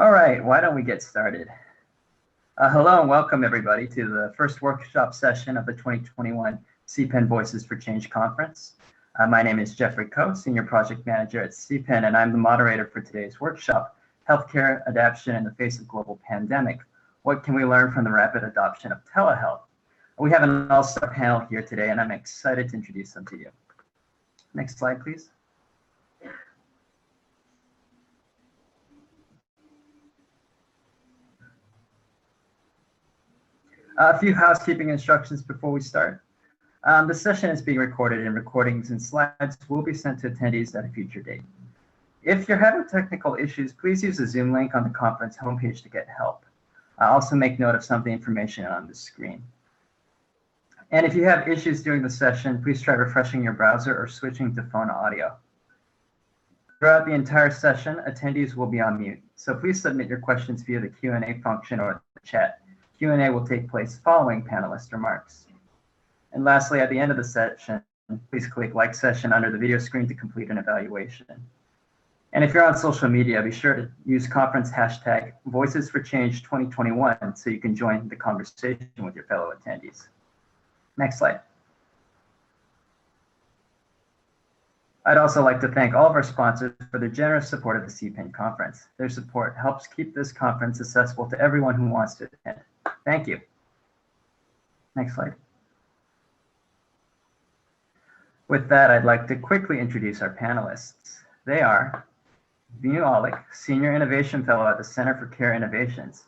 All right, why don't we get started? Hello and welcome everybody to the first workshop session of the 2021 CPEN Voices for Change Conference. My name is Jeffrey Coe, Senior Project Manager at CPEN, and I'm the moderator for today's workshop, Healthcare Adaption in the Face of Global Pandemic. What can we learn from the rapid adoption of telehealth? We have an all-star panel here today, and I'm excited to introduce them to you. Next slide, please. A few housekeeping instructions before we start. The session is being recorded, and recordings and slides will be sent to attendees at a future date. If you're having technical issues, please use the Zoom link on the conference homepage to get help. Also make note of some of the information on the screen. And if you have issues during the session, please try refreshing your browser or switching to phone audio. Throughout the entire session, attendees will be on mute, so please submit your questions via the Q&A function or the chat. Q&A will take place following panelist remarks. And lastly, at the end of the session, please click like session under the video screen to complete an evaluation. And if you're on social media, be sure to use conference hashtag Voices for Change 2021 so you can join the conversation with your fellow attendees. Next slide. I'd also like to thank all of our sponsors for their generous support of the CPEN conference. Their support helps keep this conference accessible to everyone who wants to attend. Thank you. Next slide. With that, I'd like to quickly introduce our panelists. They are Vinu Aulik, Senior Innovation Fellow at the Center for Care Innovations.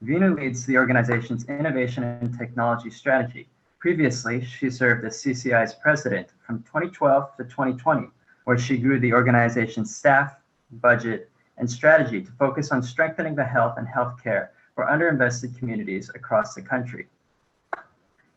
Vinu leads the organization's Innovation and Technology Strategy. Previously, she served as CCI's president from 2012 to 2020, where she grew the organization's staff, budget, and strategy to focus on strengthening the health and healthcare for underinvested communities across the country.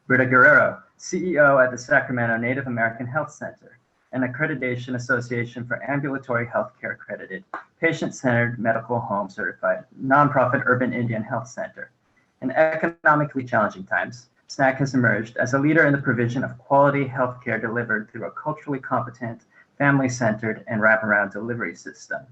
Britta Guerrero, CEO at the Sacramento Native American Health Center, an accreditation association for ambulatory healthcare accredited, patient-centered medical home certified, nonprofit urban Indian health center. In economically challenging times, SNAC has emerged as a leader in the provision of quality healthcare delivered through a culturally competent, family-centered, and wraparound delivery system.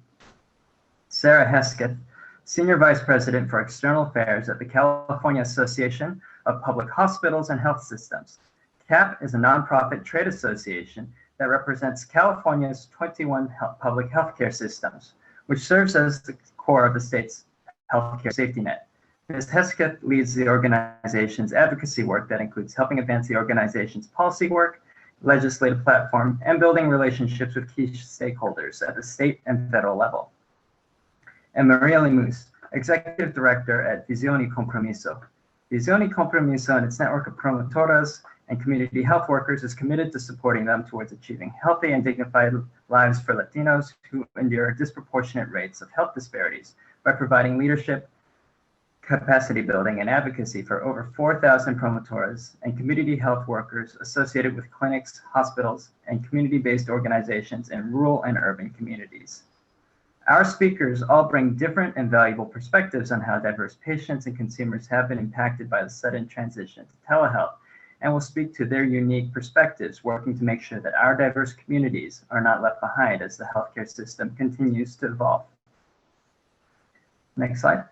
Sarah Hesketh, Senior Vice President for External Affairs at the California Association of Public Hospitals and Health Systems. CAP is a nonprofit trade association that represents California's 21 public healthcare systems, which serves as the core of the state's healthcare safety net. Ms. Hesketh leads the organization's advocacy work that includes helping advance the organization's policy work, legislative platform, and building relationships with key stakeholders at the state and federal level. And Maria Lemus, Executive Director at Visión y Compromiso. Visión y Compromiso and its network of promotores and community health workers is committed to supporting them towards achieving healthy and dignified lives for Latinos who endure disproportionate rates of health disparities by providing leadership, capacity building, and advocacy for over 4,000 promotores and community health workers associated with clinics, hospitals, and community-based organizations in rural and urban communities. Our speakers all bring different and valuable perspectives on how diverse patients and consumers have been impacted by the sudden transition to telehealth, and will speak to their unique perspectives, working to make sure that our diverse communities are not left behind as the healthcare system continues to evolve. Next slide.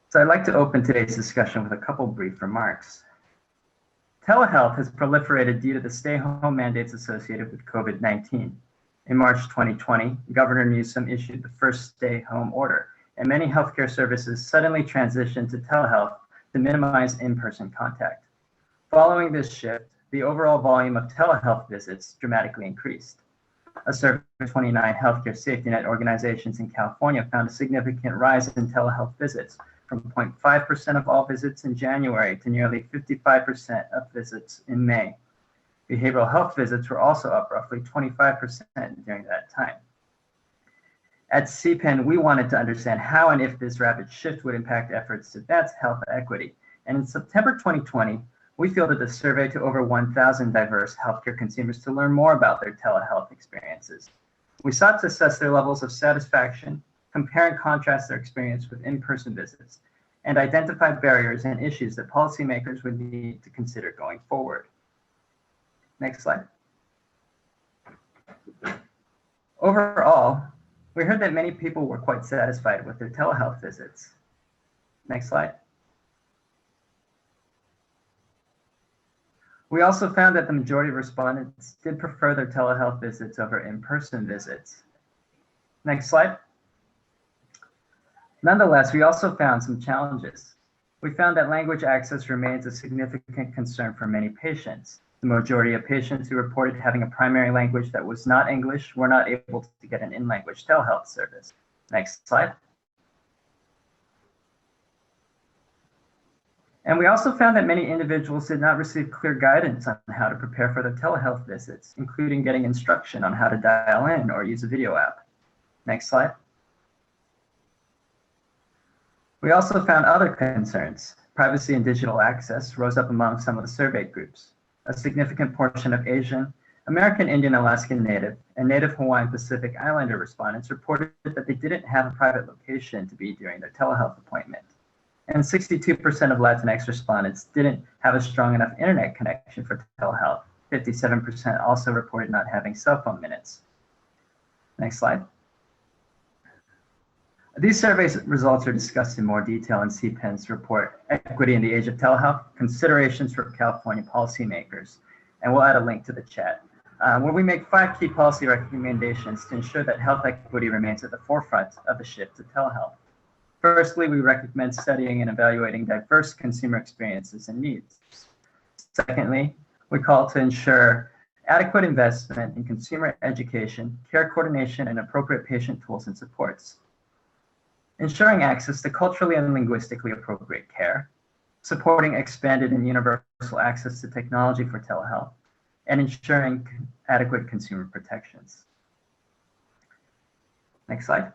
So I'd like to open today's discussion with a couple brief remarks. Telehealth has proliferated due to the stay-home mandates associated with COVID-19. In March 2020, Governor Newsom issued the first stay-home order, and many healthcare services suddenly transitioned to telehealth to minimize in-person contact. Following this shift, the overall volume of telehealth visits dramatically increased. A survey of 29 healthcare safety net organizations in California found a significant rise in telehealth visits, from 0.5% of all visits in January to nearly 55% of visits in May. Behavioral health visits were also up roughly 25% during that time. At CPEN, we wanted to understand how and if this rapid shift would impact efforts to advance health equity. And in September 2020, we fielded a survey to over 1,000 diverse healthcare consumers to learn more about their telehealth experiences. We sought to assess their levels of satisfaction, compare and contrast their experience with in-person visits, and identify barriers and issues that policymakers would need to consider going forward. Next slide. Overall, We heard that many people were quite satisfied with their telehealth visits. Next slide. We also found that the majority of respondents did prefer their telehealth visits over in-person visits. Next slide. Nonetheless, we also found some challenges. We found that language access remains a significant concern for many patients. The majority of patients who reported having a primary language that was not English were not able to get an in-language telehealth service. Next slide. And we also found that many individuals did not receive clear guidance on how to prepare for their telehealth visits, including getting instruction on how to dial in or use a video app. Next slide. We also found other concerns. Privacy and digital access rose up among some of the surveyed groups. A significant portion of Asian, American Indian Alaskan Native, and Native Hawaiian Pacific Islander respondents reported that they didn't have a private location to be during their telehealth appointment. And 62% of Latinx respondents didn't have a strong enough internet connection for telehealth. 57% also reported not having cell phone minutes. Next slide. These survey results are discussed in more detail in CPEN's report, Equity in the Age of Telehealth, Considerations for California Policymakers, and we'll add a link to the chat, where we make 5 key policy recommendations to ensure that health equity remains at the forefront of the shift to telehealth. Firstly, we recommend studying and evaluating diverse consumer experiences and needs. Secondly, we call to ensure adequate investment in consumer education, care coordination, and appropriate patient tools and supports. Ensuring access to culturally and linguistically appropriate care, supporting expanded and universal access to technology for telehealth, and ensuring adequate consumer protections. Next slide.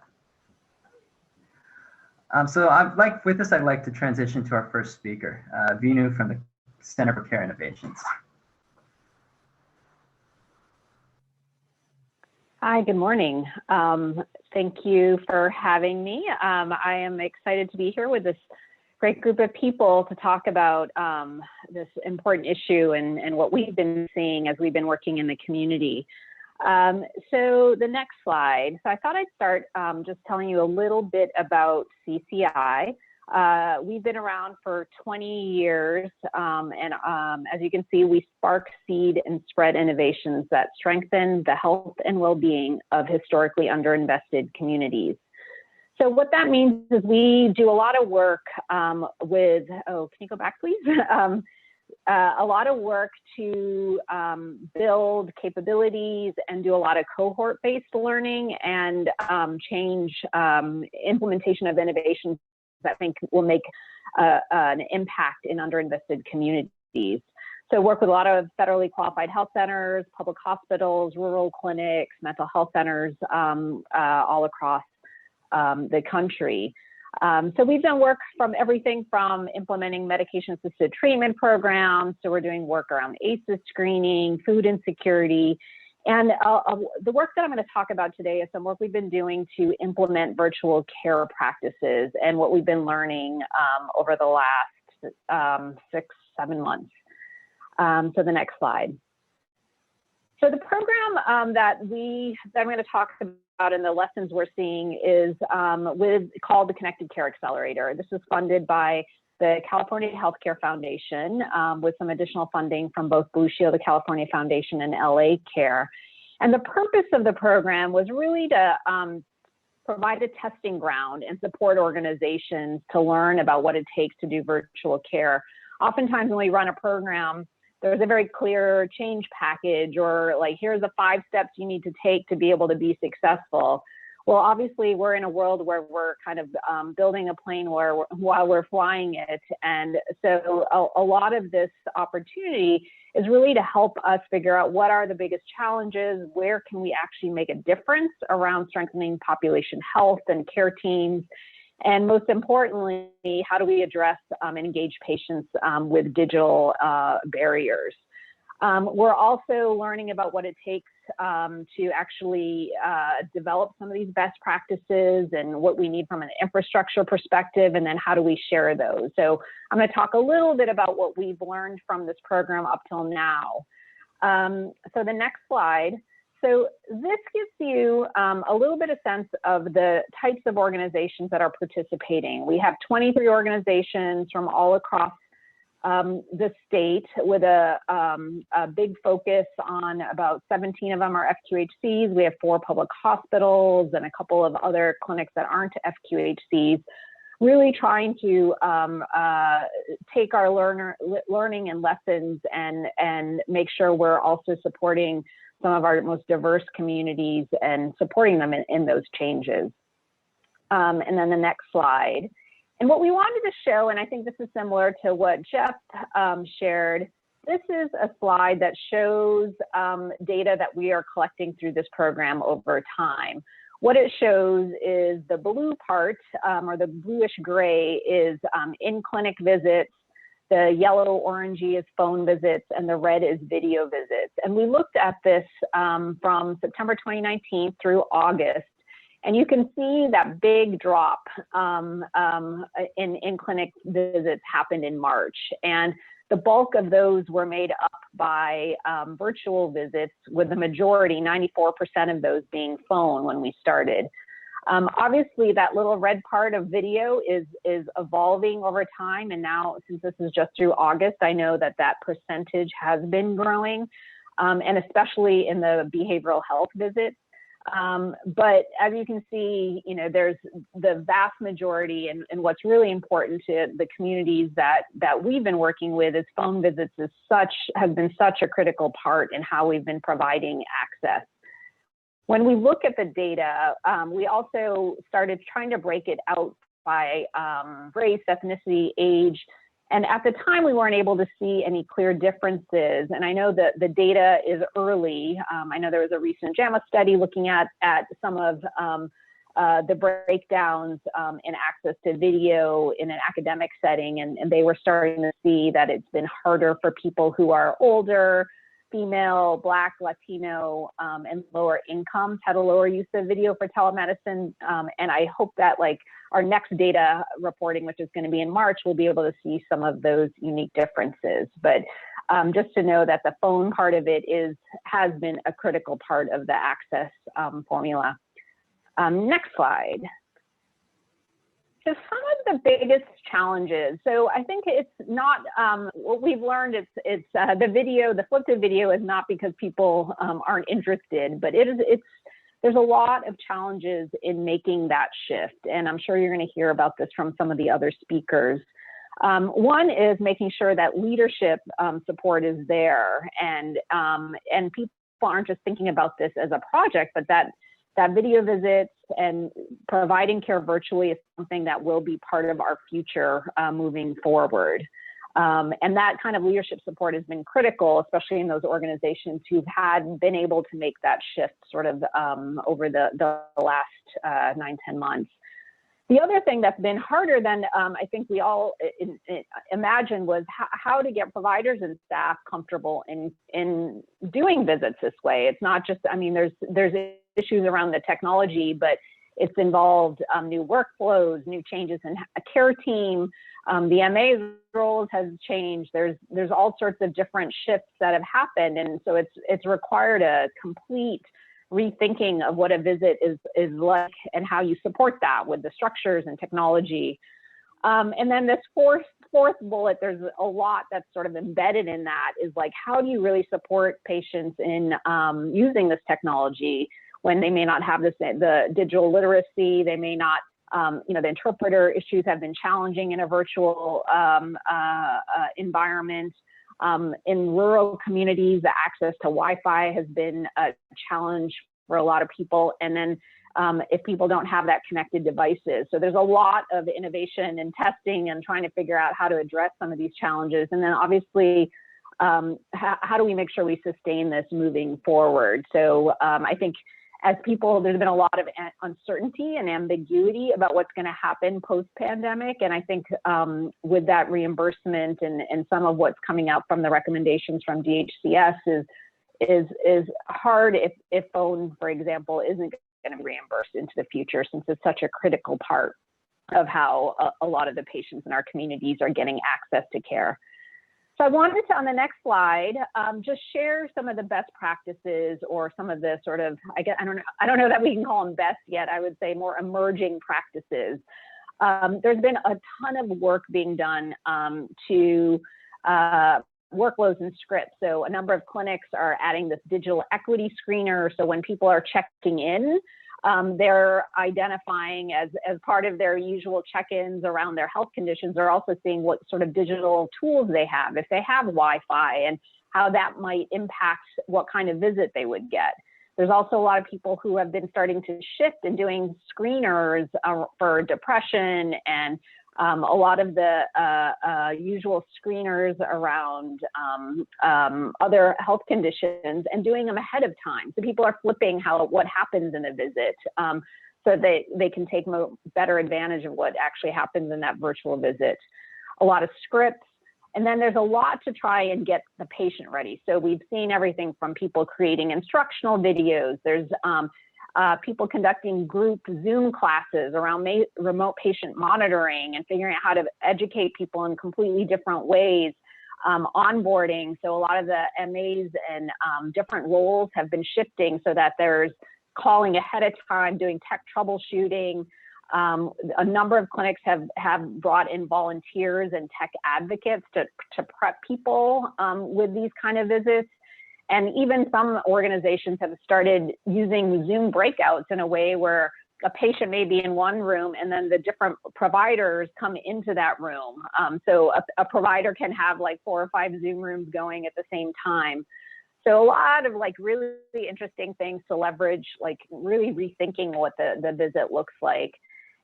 With this, I'd like to transition to our first speaker, Vinu from the Center for Care Innovations. Hi, good morning. Thank you for having me. I am excited to be here with this great group of people to talk about this important issue and what we've been seeing as we've been working in the community. So the next slide. So I thought I'd start just telling you a little bit about CCI. We've been around for 20 years, and as you can see, we spark, seed, and spread innovations that strengthen the health and well-being of historically underinvested communities. So what that means is we do a lot of work with, can you go back, please? A lot of work to build capabilities and do a lot of cohort-based learning and change implementation of innovations that I think will make an impact in underinvested communities. So work with a lot of federally qualified health centers, public hospitals, rural clinics, mental health centers all across the country. So we've done work from everything from implementing medication-assisted treatment programs, so we're doing work around ACEs screening, food insecurity, and the work that I'm going to talk about today is some work we've been doing to implement virtual care practices and what we've been learning over the last 6-7 months. So the next slide. So the program that I'm going to talk about and the lessons we're seeing is called the Connected Care Accelerator. This is funded by the California Healthcare Foundation with some additional funding from both Blue Shield, the California Foundation, and LA Care. And the purpose of the program was really to provide a testing ground and support organizations to learn about what it takes to do virtual care. Oftentimes when we run a program, there's a very clear change package or like, here's the 5 steps you need to take to be able to be successful. Well, obviously we're in a world where we're kind of building a plane while we're flying it. And so a lot of this opportunity is really to help us figure out what are the biggest challenges, where can we actually make a difference around strengthening population health and care teams, and most importantly, how do we address and engage patients with digital barriers. We're also learning about what it takes to actually develop some of these best practices and what we need from an infrastructure perspective, and then how do we share those. So I'm going to talk a little bit about what we've learned from this program up till now. So the next slide. So this gives you a little bit of sense of the types of organizations that are participating. We have 23 organizations from all across the state with a big focus on about 17 of them are FQHCs. We have 4 public hospitals and a couple of other clinics that aren't FQHCs, really trying to take our learning and lessons and make sure we're also supporting some of our most diverse communities and supporting them in those changes. And then the next slide. And what we wanted to show, and I think this is similar to what Jeff shared, this is a slide that shows data that we are collecting through this program over time. What it shows is the blue part, or the bluish gray, is in-clinic visits. The yellow orangey is phone visits, and the red is video visits. And we looked at this from September 2019 through August. And you can see that big drop in clinic visits happened in March. And the bulk of those were made up by virtual visits, with the majority, 94% of those being phone when we started. Obviously, that little red part of video is evolving over time. And now, since this is just through August, I know that that percentage has been growing, and especially in the behavioral health visits. But as you can see, you know, there's the vast majority, and what's really important to the communities that we've been working with is phone visits has been such a critical part in how we've been providing access. When we look at the data, we also started trying to break it out by race, ethnicity, age. And at the time, we weren't able to see any clear differences. And I know that the data is early. I know there was a recent JAMA study looking at some of the breakdowns in access to video in an academic setting. And they were starting to see that it's been harder for people who are older, female, Black, Latino, and lower incomes had a lower use of video for telemedicine. And I hope that, like, our next data reporting, which is going to be in March, we'll be able to see some of those unique differences. But just to know that the phone part of it has been a critical part of the access formula. Next slide. So some of the biggest challenges. So I think it's not what we've learned. It's the video, the flipped video is not because people aren't interested, but there's a lot of challenges in making that shift. And I'm sure you're going to hear about this from some of the other speakers. One is making sure that leadership support is there, and people aren't just thinking about this as a project, but that video visits and providing care virtually is something that will be part of our future moving forward. And that kind of leadership support has been critical, especially in those organizations who've been able to make that shift sort of over the last 9-10 months. The other thing that's been harder than I think we all imagined was how to get providers and staff comfortable in doing visits this way. It's not just, I mean, there's issues around the technology, but it's involved new workflows, new changes in a care team. The MA's roles has changed. There's all sorts of different shifts that have happened, and so it's required a complete rethinking of what a visit is like and how you support that with the structures and technology. And then this fourth bullet, there's a lot that's sort of embedded in that, is like, how do you really support patients in using this technology when they may not have the digital literacy, they may not, you know, the interpreter issues have been challenging in a virtual environment. In rural communities, the access to Wi-Fi has been a challenge for a lot of people. And then if people don't have that connected devices. So there's a lot of innovation and testing and trying to figure out how to address some of these challenges. And then obviously, how do we make sure we sustain this moving forward? So I think as people, there's been a lot of uncertainty and ambiguity about what's going to happen post-pandemic. And I think with that reimbursement and some of what's coming out from the recommendations from DHCS is hard if phone, for example, isn't going to be reimbursed into the future, since it's such a critical part of how a lot of the patients in our communities are getting access to care. So I wanted to, on the next slide, just share some of the best practices or some of the sort of, I don't know that we can call them best yet. I would say more emerging practices. There's been a ton of work being done to workflows and scripts. So a number of clinics are adding this digital equity screener. So when people are checking in, they're identifying as part of their usual check-ins around their health conditions. They're also seeing what sort of digital tools they have, if they have Wi-Fi, and how that might impact what kind of visit they would get. There's also a lot of people who have been starting to shift and doing screeners for depression and a lot of the usual screeners around other health conditions and doing them ahead of time. So people are flipping what happens in a visit so they can take better advantage of what actually happens in that virtual visit. A lot of scripts. And then there's a lot to try and get the patient ready. So we've seen everything from people creating instructional videos. There's people conducting group Zoom classes around remote patient monitoring and figuring out how to educate people in completely different ways, onboarding. So a lot of the MAs and different roles have been shifting so that there's calling ahead of time, doing tech troubleshooting. A number of clinics have brought in volunteers and tech advocates to prep people with these kind of visits. And even some organizations have started using Zoom breakouts in a way where a patient may be in one room and then the different providers come into that room. So a provider can have like 4 or 5 Zoom rooms going at the same time. So a lot of like really interesting things to leverage, like really rethinking what the visit looks like.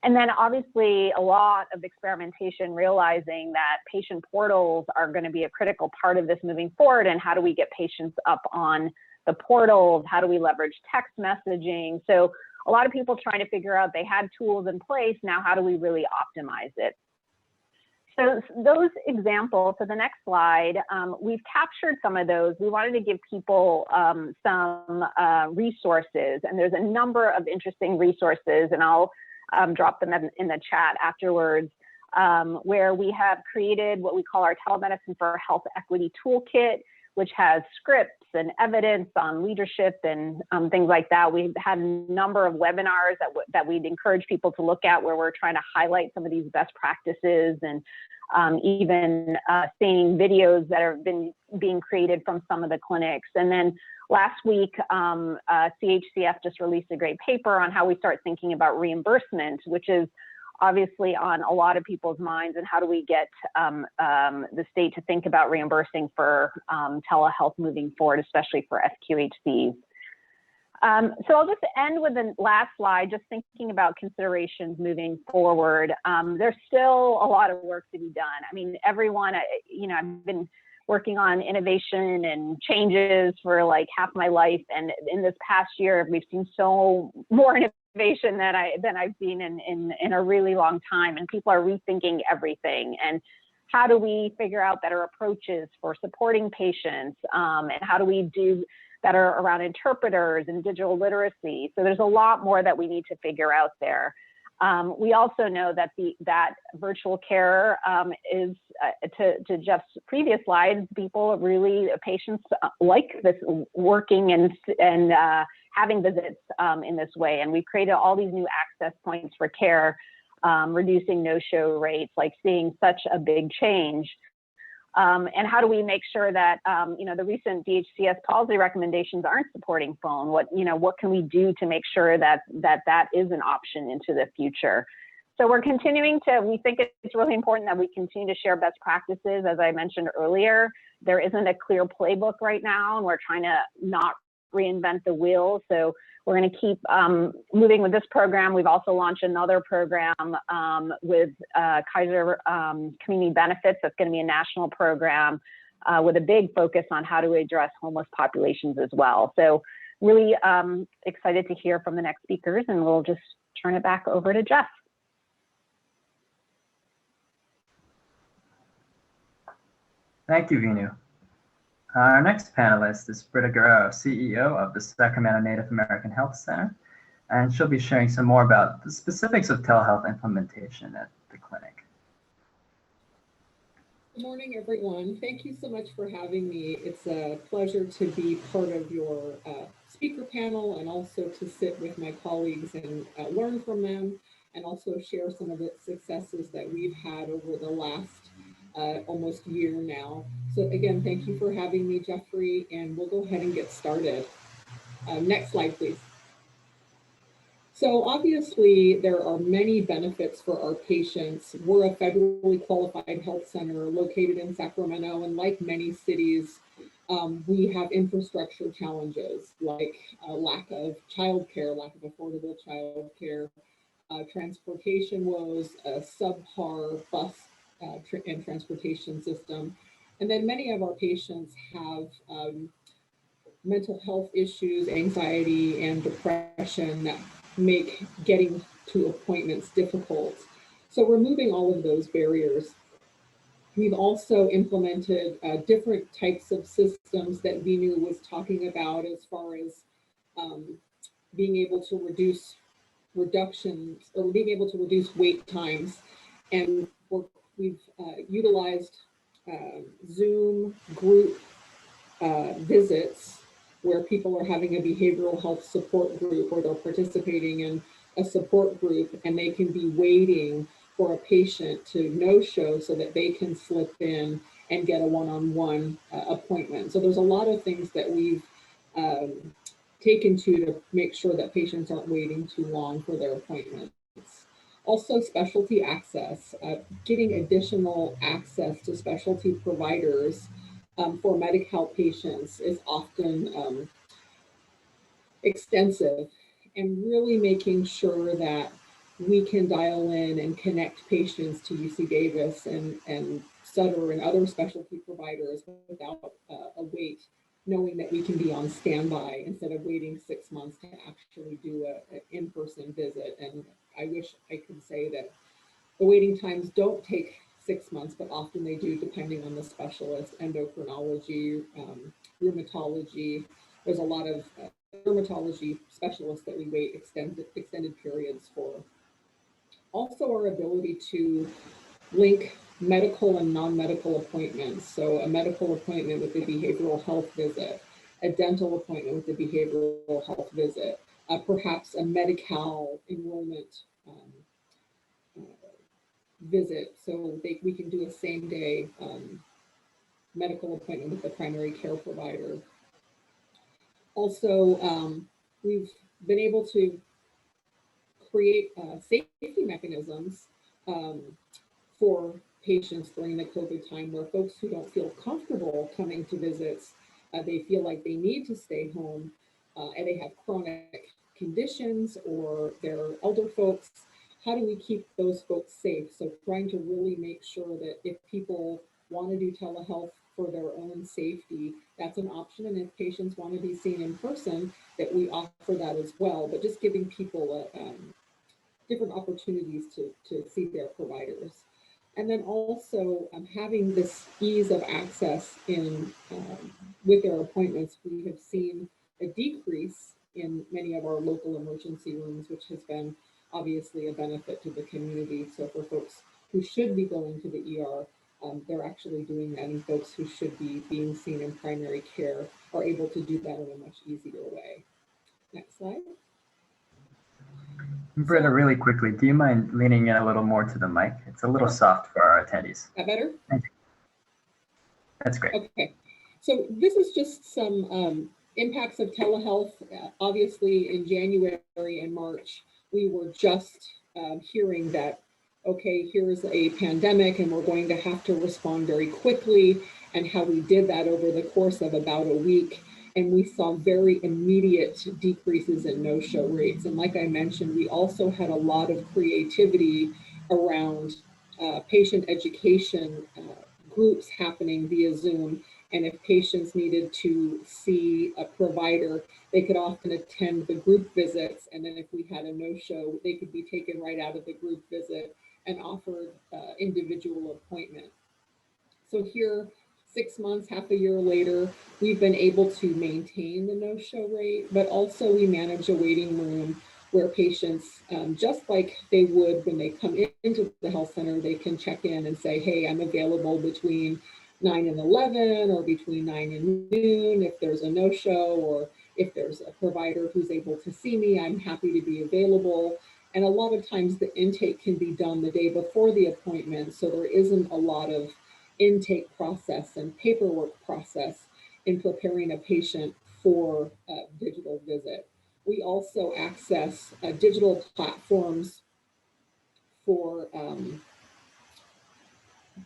And then obviously a lot of experimentation, realizing that patient portals are going to be a critical part of this moving forward. And how do we get patients up on the portals? How do we leverage text messaging? So a lot of people trying to figure out, they had tools in place. Now, how do we really optimize it? So those examples, so the next slide, we've captured some of those. We wanted to give people some resources, and there's a number of interesting resources, and I'll drop them in the chat afterwards, where we have created what we call our Telemedicine for Health Equity Toolkit, which has scripts and evidence on leadership and things like that. We've had a number of webinars that we'd encourage people to look at, where we're trying to highlight some of these best practices, and even seeing videos that have been being created from some of the clinics. And then last week, CHCF just released a great paper on how we start thinking about reimbursement, which is obviously on a lot of people's minds, and how do we get the state to think about reimbursing for telehealth moving forward, especially for FQHCs. So I'll just end with the last slide, just thinking about considerations moving forward. There's still a lot of work to be done. I mean, everyone, I've been working on innovation and changes for like half my life, and in this past year, we've seen so more innovation than I've seen in a really long time, and people are rethinking everything. And how do we figure out better approaches for supporting patients, and how do we do better around interpreters and digital literacy? So there's a lot more that we need to figure out there. We also know that that virtual care is, to Jeff's previous slides, patients like this working and having visits in this way. And we've created all these new access points for care, reducing no-show rates, like seeing such a big change. And how do we make sure that, the recent DHCS policy recommendations aren't supporting phone? What can we do to make sure that is an option into the future? So we're we think it's really important that we continue to share best practices. As I mentioned earlier, there isn't a clear playbook right now, and we're trying to not reinvent the wheel. So we're going to keep moving with this program. We've also launched another program with Kaiser Community Benefits. That's going to be a national program with a big focus on how to address homeless populations as well. So really excited to hear from the next speakers, and we'll just turn it back over to Jeff. Thank you, Vinu. Our next panelist is Britta Guerrero, CEO of the Sacramento Native American Health Center, and she'll be sharing some more about the specifics of telehealth implementation at the clinic. Good morning, everyone. Thank you so much for having me. It's a pleasure to be part of your speaker panel and also to sit with my colleagues and learn from them and also share some of the successes that we've had over the last almost year now. So again, thank you for having me, Jeffrey, and we'll go ahead and get started. Next slide, please. So obviously, there are many benefits for our patients. We're a federally qualified health center located in Sacramento, and like many cities, we have infrastructure challenges like lack of childcare, lack of affordable childcare, transportation woes, a subpar bus and transportation system. And then many of our patients have mental health issues, anxiety, and depression that make getting to appointments difficult. So removing all of those barriers. We've also implemented different types of systems that Vinu was talking about as far as being able to reduce wait times. And we've utilized Zoom group visits where people are having a behavioral health support group or they're participating in a support group and they can be waiting for a patient to no-show so that they can slip in and get a one-on-one appointment. So there's a lot of things that we've taken to make sure that patients aren't waiting too long for their appointments. Also, specialty access, getting additional access to specialty providers for Medi-Cal patients is often extensive, and really making sure that we can dial in and connect patients to UC Davis and Sutter and other specialty providers without a wait, knowing that we can be on standby instead of waiting 6 months to actually do an in-person visit. And I wish I could say that the waiting times don't take 6 months, but often they do, depending on the specialist, endocrinology, rheumatology. There's a lot of dermatology specialists that we wait extended periods for. Also, our ability to link medical and non-medical appointments. So a medical appointment with a behavioral health visit, a dental appointment with a behavioral health visit, perhaps a Medi-Cal enrollment visit, so we can do a same-day medical appointment with the primary care provider. Also, we've been able to create safety mechanisms for patients during the COVID time, where folks who don't feel comfortable coming to visits, they feel like they need to stay home, and they have chronic conditions or they're elder folks. How do we keep those folks safe? So trying to really make sure that if people want to do telehealth for their own safety, that's an option. And if patients want to be seen in person, that we offer that as well. But just giving people different opportunities to see their providers. And then also having this ease of access in with their appointments. We have seen a decrease in many of our local emergency rooms, which has been obviously a benefit to the community. So for folks who should be going to the ER, they're actually doing that, and folks who should be being seen in primary care are able to do that in a much easier way. Next slide. Britta, really quickly, do you mind leaning in a little more to the mic? It's a little soft for our attendees. That better? Thank you. That's great. Okay, so this is just some impacts of telehealth. Obviously, in January and March, we were just hearing that, okay, here's a pandemic and we're going to have to respond very quickly, and how we did that over the course of about a week. And we saw very immediate decreases in no-show rates. And like I mentioned, we also had a lot of creativity around patient education groups happening via Zoom. And if patients needed to see a provider, they could often attend the group visits. And then if we had a no-show, they could be taken right out of the group visit and offered individual appointment. So here, 6 months, half a year later, we've been able to maintain the no-show rate, but also we manage a waiting room where patients, just like they would when they come into the health center, they can check in and say, hey, I'm available between 9 and 11 or between 9 and noon if there's a no-show, or if there's a provider who's able to see me, I'm happy to be available. And a lot of times the intake can be done the day before the appointment, so there isn't a lot of intake process and paperwork process in preparing a patient for a digital visit. We also access digital platforms for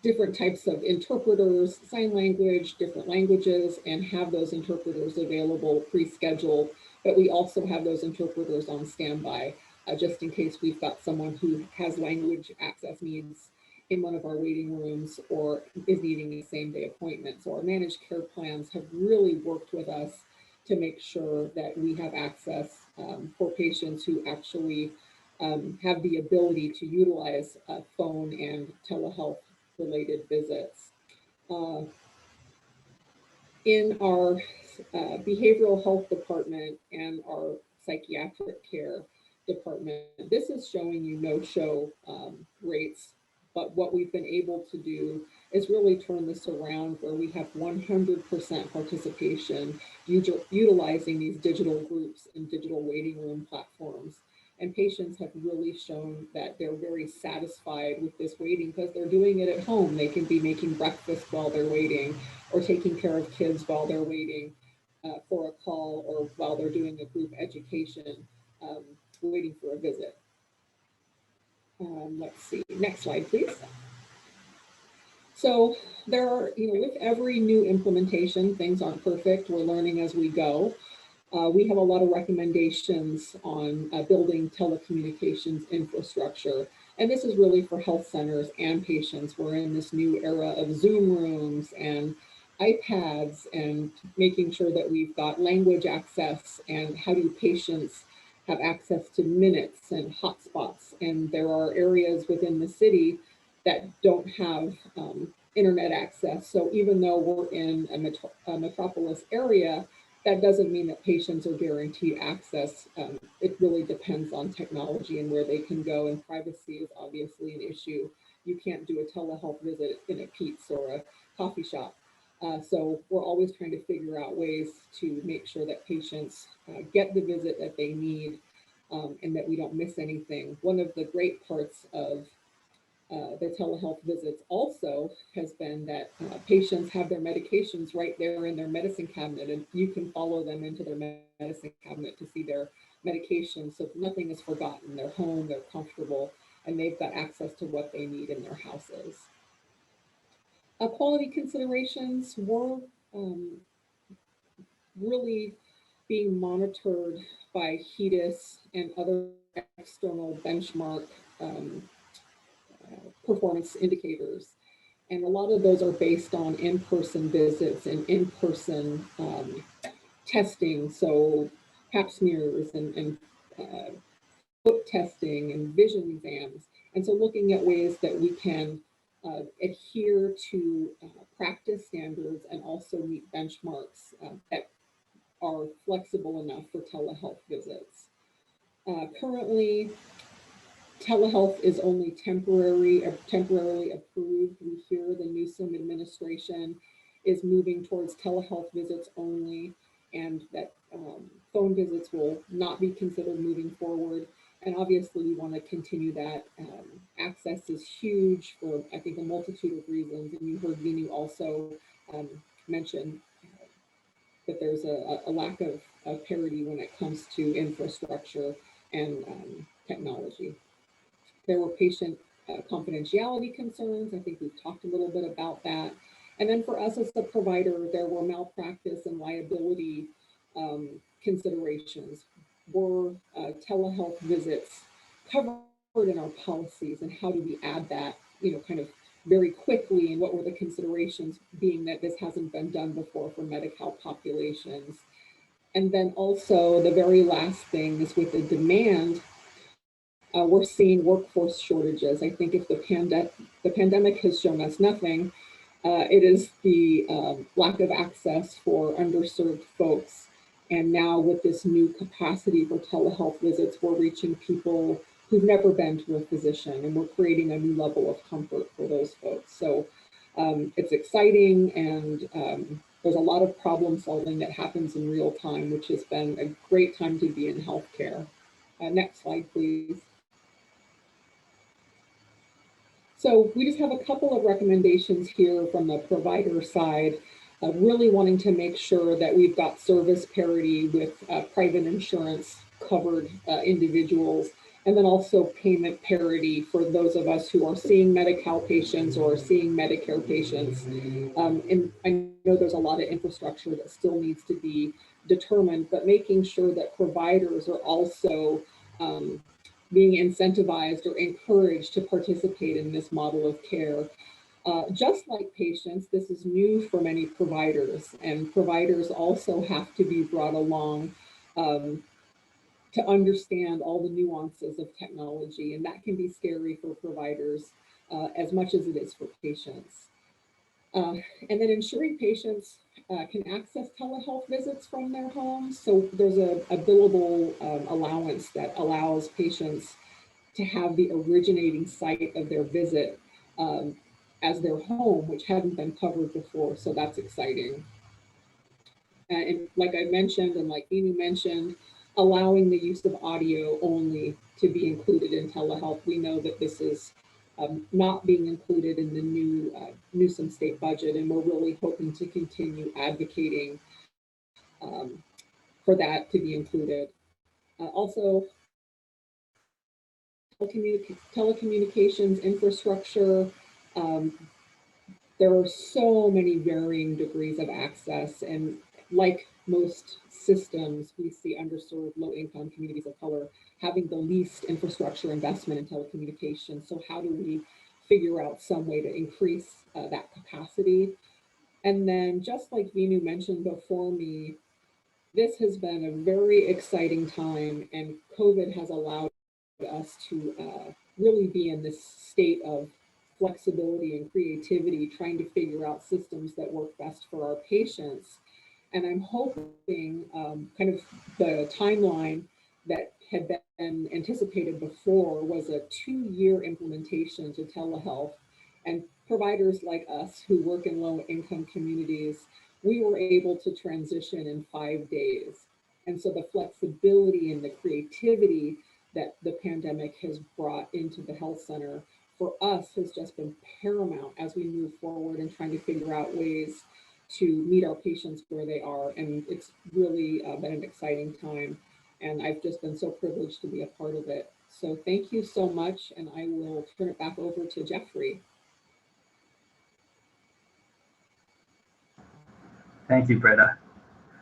different types of interpreters, sign language, different languages, and have those interpreters available pre-scheduled. But we also have those interpreters on standby, just in case we've got someone who has language access needs in one of our waiting rooms or is needing a same-day appointment. So our managed care plans have really worked with us to make sure that we have access for patients who actually have the ability to utilize phone and telehealth related visits. In our behavioral health department and our psychiatric care department, this is showing you no-show rates, but what we've been able to do is really turn this around where we have 100% participation utilizing these digital groups and digital waiting room platforms. And patients have really shown that they're very satisfied with this waiting because they're doing it at home. They can be making breakfast while they're waiting, or taking care of kids while they're waiting for a call, or while they're doing a group education, waiting for a visit. Let's see, next slide, please. So there are, with every new implementation, things aren't perfect. We're learning as we go. We have a lot of recommendations on building telecommunications infrastructure. And this is really for health centers and patients. We're in this new era of Zoom rooms and iPads, and making sure that we've got language access, and how do patients have access to minutes and hotspots. And there are areas within the city that don't have internet access. So even though we're in a metropolis area, that doesn't mean that patients are guaranteed access. It really depends on technology and where they can go, and privacy is obviously an issue. You can't do a telehealth visit in a Pete's or a coffee shop. So we're always trying to figure out ways to make sure that patients get the visit that they need, and that we don't miss anything. One of the great parts of the telehealth visits also has been that patients have their medications right there in their medicine cabinet, and you can follow them into their medicine cabinet to see their medications, so nothing is forgotten. They're home, they're comfortable, and they've got access to what they need in their houses. Quality considerations were really being monitored by HEDIS and other external benchmark performance indicators. And a lot of those are based on in-person visits and in-person testing. So pap smears and foot testing and vision exams. And so looking at ways that we can adhere to practice standards and also meet benchmarks that are flexible enough for telehealth visits. Currently, telehealth is only temporarily approved. We hear the Newsom administration is moving towards telehealth visits only, and that phone visits will not be considered moving forward. And obviously we want to continue that. Access is huge for, I think, a multitude of reasons. And you heard Vinu also mention that there's a lack of parity when it comes to infrastructure and technology. There were patient confidentiality concerns. I think we've talked a little bit about that. And then for us as a provider, there were malpractice and liability considerations. Were telehealth visits covered in our policies, and how do we add that, kind of very quickly, and what were the considerations, being that this hasn't been done before for Medi-Cal populations? And then also the very last thing is with the demand, we're seeing workforce shortages. I think if the pandemic has shown us nothing, it is the lack of access for underserved folks And now with this new capacity for telehealth visits, we're reaching people who've never been to a physician, and we're creating a new level of comfort for those folks. So it's exciting, and there's a lot of problem solving that happens in real time, which has been a great time to be in healthcare. Next slide, please. So we just have a couple of recommendations here from the provider side, really wanting to make sure that we've got service parity with private insurance covered individuals, and then also payment parity for those of us who are seeing Medi-Cal patients or seeing Medicare patients. And I know there's a lot of infrastructure that still needs to be determined, but making sure that providers are also being incentivized or encouraged to participate in this model of care. Just like patients, this is new for many providers, and providers also have to be brought along to understand all the nuances of technology, and that can be scary for providers as much as it is for patients. And then ensuring patients can access telehealth visits from their homes. So there's a billable allowance that allows patients to have the originating site of their visit as their home, which hadn't been covered before. So that's exciting. And like I mentioned, and like Amy mentioned, allowing the use of audio only to be included in telehealth. We know that this is not being included in the new Newsom state budget, and we're really hoping to continue advocating for that to be included. Also, telecommunications infrastructure. There are so many varying degrees of access, and like most systems, we see underserved, low-income communities of color having the least infrastructure investment in telecommunications. So how do we figure out some way to increase that capacity? And then, just like Vinu mentioned before me, this has been a very exciting time, and COVID has allowed us to really be in this state of flexibility and creativity, trying to figure out systems that work best for our patients. And I'm hoping kind of the timeline that had been anticipated before was a 2-year implementation to telehealth. And providers like us who work in low-income communities, we were able to transition in 5 days. And so the flexibility and the creativity that the pandemic has brought into the health center for us has just been paramount as we move forward and trying to figure out ways to meet our patients where they are. And it's really been an exciting time. And I've just been so privileged to be a part of it. So thank you so much. And I will turn it back over to Jeffrey. Thank you, Britta.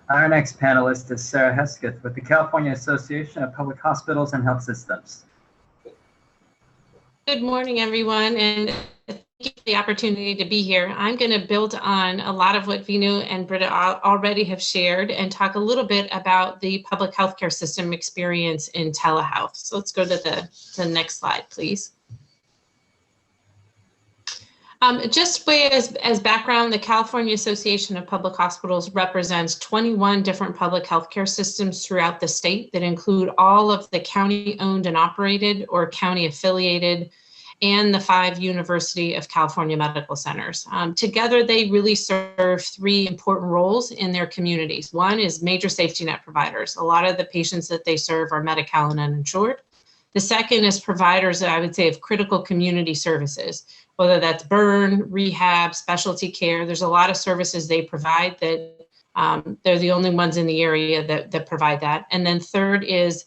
Our next panelist is Sarah Hesketh with the California Association of Public Hospitals and Health Systems. Good morning, everyone, and thank you for the opportunity to be here. I'm going to build on a lot of what Vinu and Britta already have shared and talk a little bit about the public healthcare system experience in telehealth. So let's go to the next slide, please. Just as background, the California Association of Public Hospitals represents 21 different public healthcare systems throughout the state that include all of the county owned and operated or county affiliated and the 5 University of California medical centers. Together, they really serve 3 important roles in their communities. One is major safety net providers. A lot of the patients that they serve are Medi-Cal and uninsured. The second is providers that I would say of critical community services, whether that's burn, rehab, specialty care. There's a lot of services they provide that they're the only ones in the area that provide that. And then third is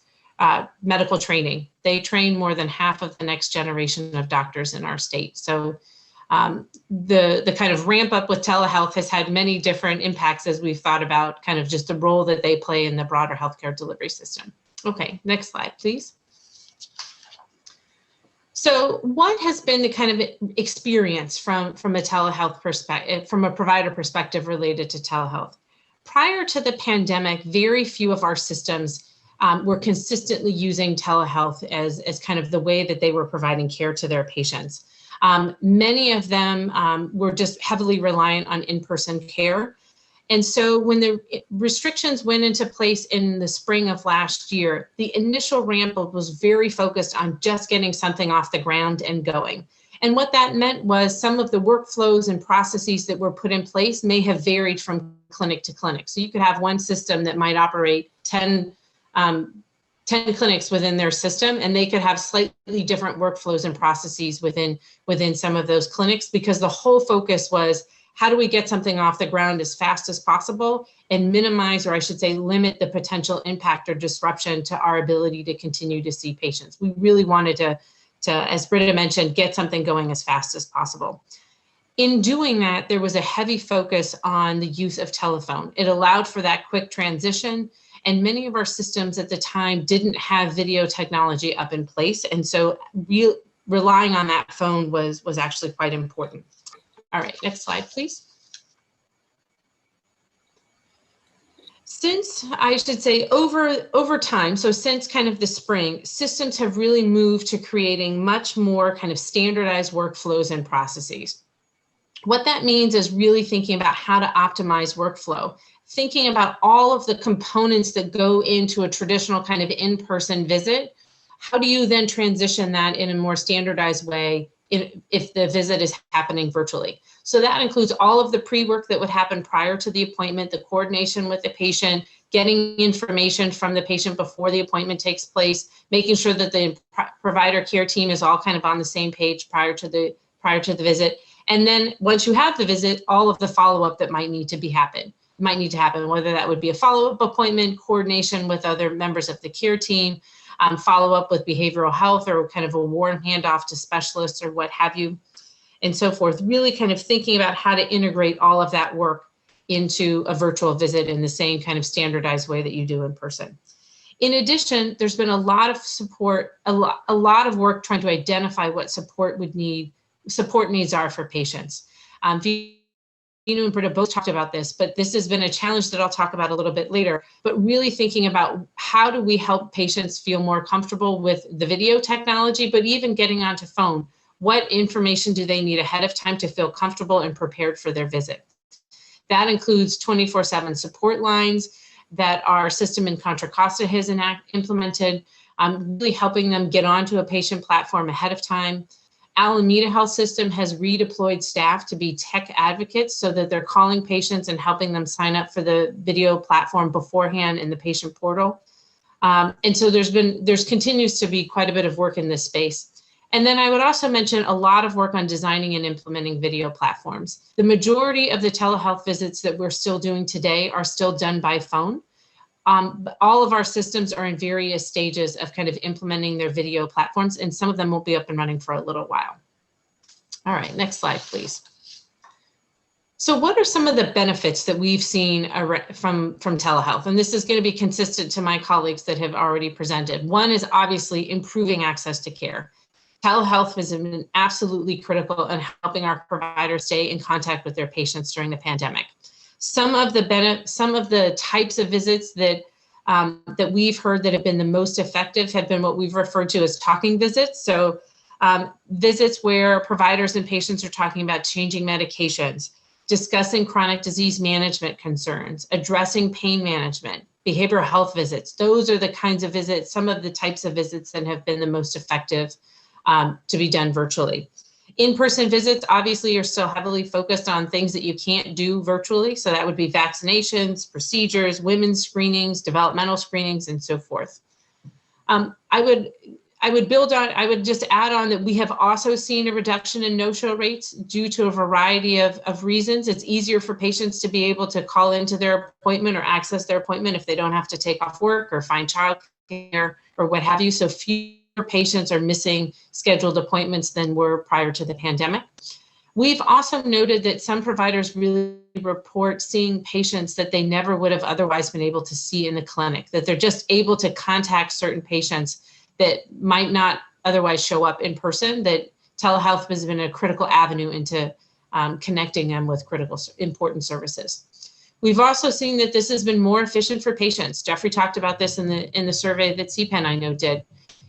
medical training. They train more than half of the next generation of doctors in our state. So the kind of ramp up with telehealth has had many different impacts as we've thought about kind of just the role that they play in the broader healthcare delivery system. Okay, next slide, please. So what has been the kind of experience from a telehealth perspective, from a provider perspective related to telehealth? Prior to the pandemic, very few of our systems were consistently using telehealth as kind of the way that they were providing care to their patients. Many of them were just heavily reliant on in-person care. And so when the restrictions went into place in the spring of last year, the initial ramp up was very focused on just getting something off the ground and going. And what that meant was some of the workflows and processes that were put in place may have varied from clinic to clinic. So you could have one system that might operate 10 clinics within their system, and they could have slightly different workflows and processes within some of those clinics, because the whole focus was, how do we get something off the ground as fast as possible and minimize, or I should say limit, the potential impact or disruption to our ability to continue to see patients. We really wanted to, as Britta mentioned, get something going as fast as possible. In doing that, there was a heavy focus on the use of telephone. It allowed for that quick transition, and many of our systems at the time didn't have video technology up in place. And so relying on that phone was actually quite important. All right, next slide, please. Since, I should say, over time, so since kind of the spring, systems have really moved to creating much more kind of standardized workflows and processes. What that means is really thinking about how to optimize workflow, thinking about all of the components that go into a traditional kind of in-person visit. How do you then transition that in a more standardized way if the visit is happening virtually? So that includes all of the pre-work that would happen prior to the appointment, the coordination with the patient, getting information from the patient before the appointment takes place, making sure that the provider care team is all kind of on the same page prior to the visit. And then once you have the visit, all of the follow-up that might need to happen, whether that would be a follow-up appointment, coordination with other members of the care team, follow-up with behavioral health, or kind of a warm handoff to specialists or what have you, and so forth. Really kind of thinking about how to integrate all of that work into a virtual visit in the same kind of standardized way that you do in person. In addition, there's been a lot of support, a lot of work trying to identify what support needs are for patients. Vinu and Britta both talked about this, but this has been a challenge that I'll talk about a little bit later, but really thinking about how do we help patients feel more comfortable with the video technology, but even getting onto phone. What information do they need ahead of time to feel comfortable and prepared for their visit? That includes 24/7 support lines that our system in Contra Costa has implemented, really helping them get onto a patient platform ahead of time. Alameda Health System has redeployed staff to be tech advocates so that they're calling patients and helping them sign up for the video platform beforehand in the patient portal. And so there's continues to be quite a bit of work in this space. And then I would also mention a lot of work on designing and implementing video platforms. The majority of the telehealth visits that we're still doing today are still done by phone. All of our systems are in various stages of kind of implementing their video platforms, and some of them won't be up and running for a little while. All right, next slide, please. So what are some of the benefits that we've seen from telehealth? And this is going to be consistent to my colleagues that have already presented. One is obviously improving access to care. Telehealth has been absolutely critical in helping our providers stay in contact with their patients during the pandemic. Some of the types of visits that we've heard that have been the most effective have been what we've referred to as talking visits. So visits where providers and patients are talking about changing medications, discussing chronic disease management concerns, addressing pain management, behavioral health visits. Those are the kinds of visits, some of the types of visits that have been the most effective to be done virtually. In-person visits obviously are still heavily focused on things that you can't do virtually. So that would be vaccinations, procedures, women's screenings, developmental screenings, and so forth. I would just add on that we have also seen a reduction in no-show rates due to a variety of reasons. It's easier for patients to be able to call into their appointment or access their appointment if they don't have to take off work or find childcare or what have you. So fewer patients are missing scheduled appointments than were prior to the pandemic. We've also noted that some providers really report seeing patients that they never would have otherwise been able to see in the clinic, that they're just able to contact certain patients that might not otherwise show up in person, that telehealth has been a critical avenue into connecting them with important services. We've also seen that this has been more efficient for patients. Jeffrey talked about this in the survey that CPEN I know did.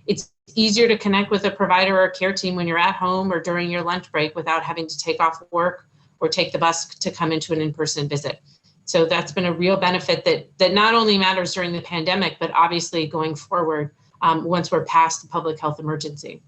It's easier to connect with a provider or care team when you're at home or during your lunch break without having to take off work or take the bus to come into an in-person visit. So that's been a real benefit that not only matters during the pandemic, but obviously going forward once we're past the public health emergency.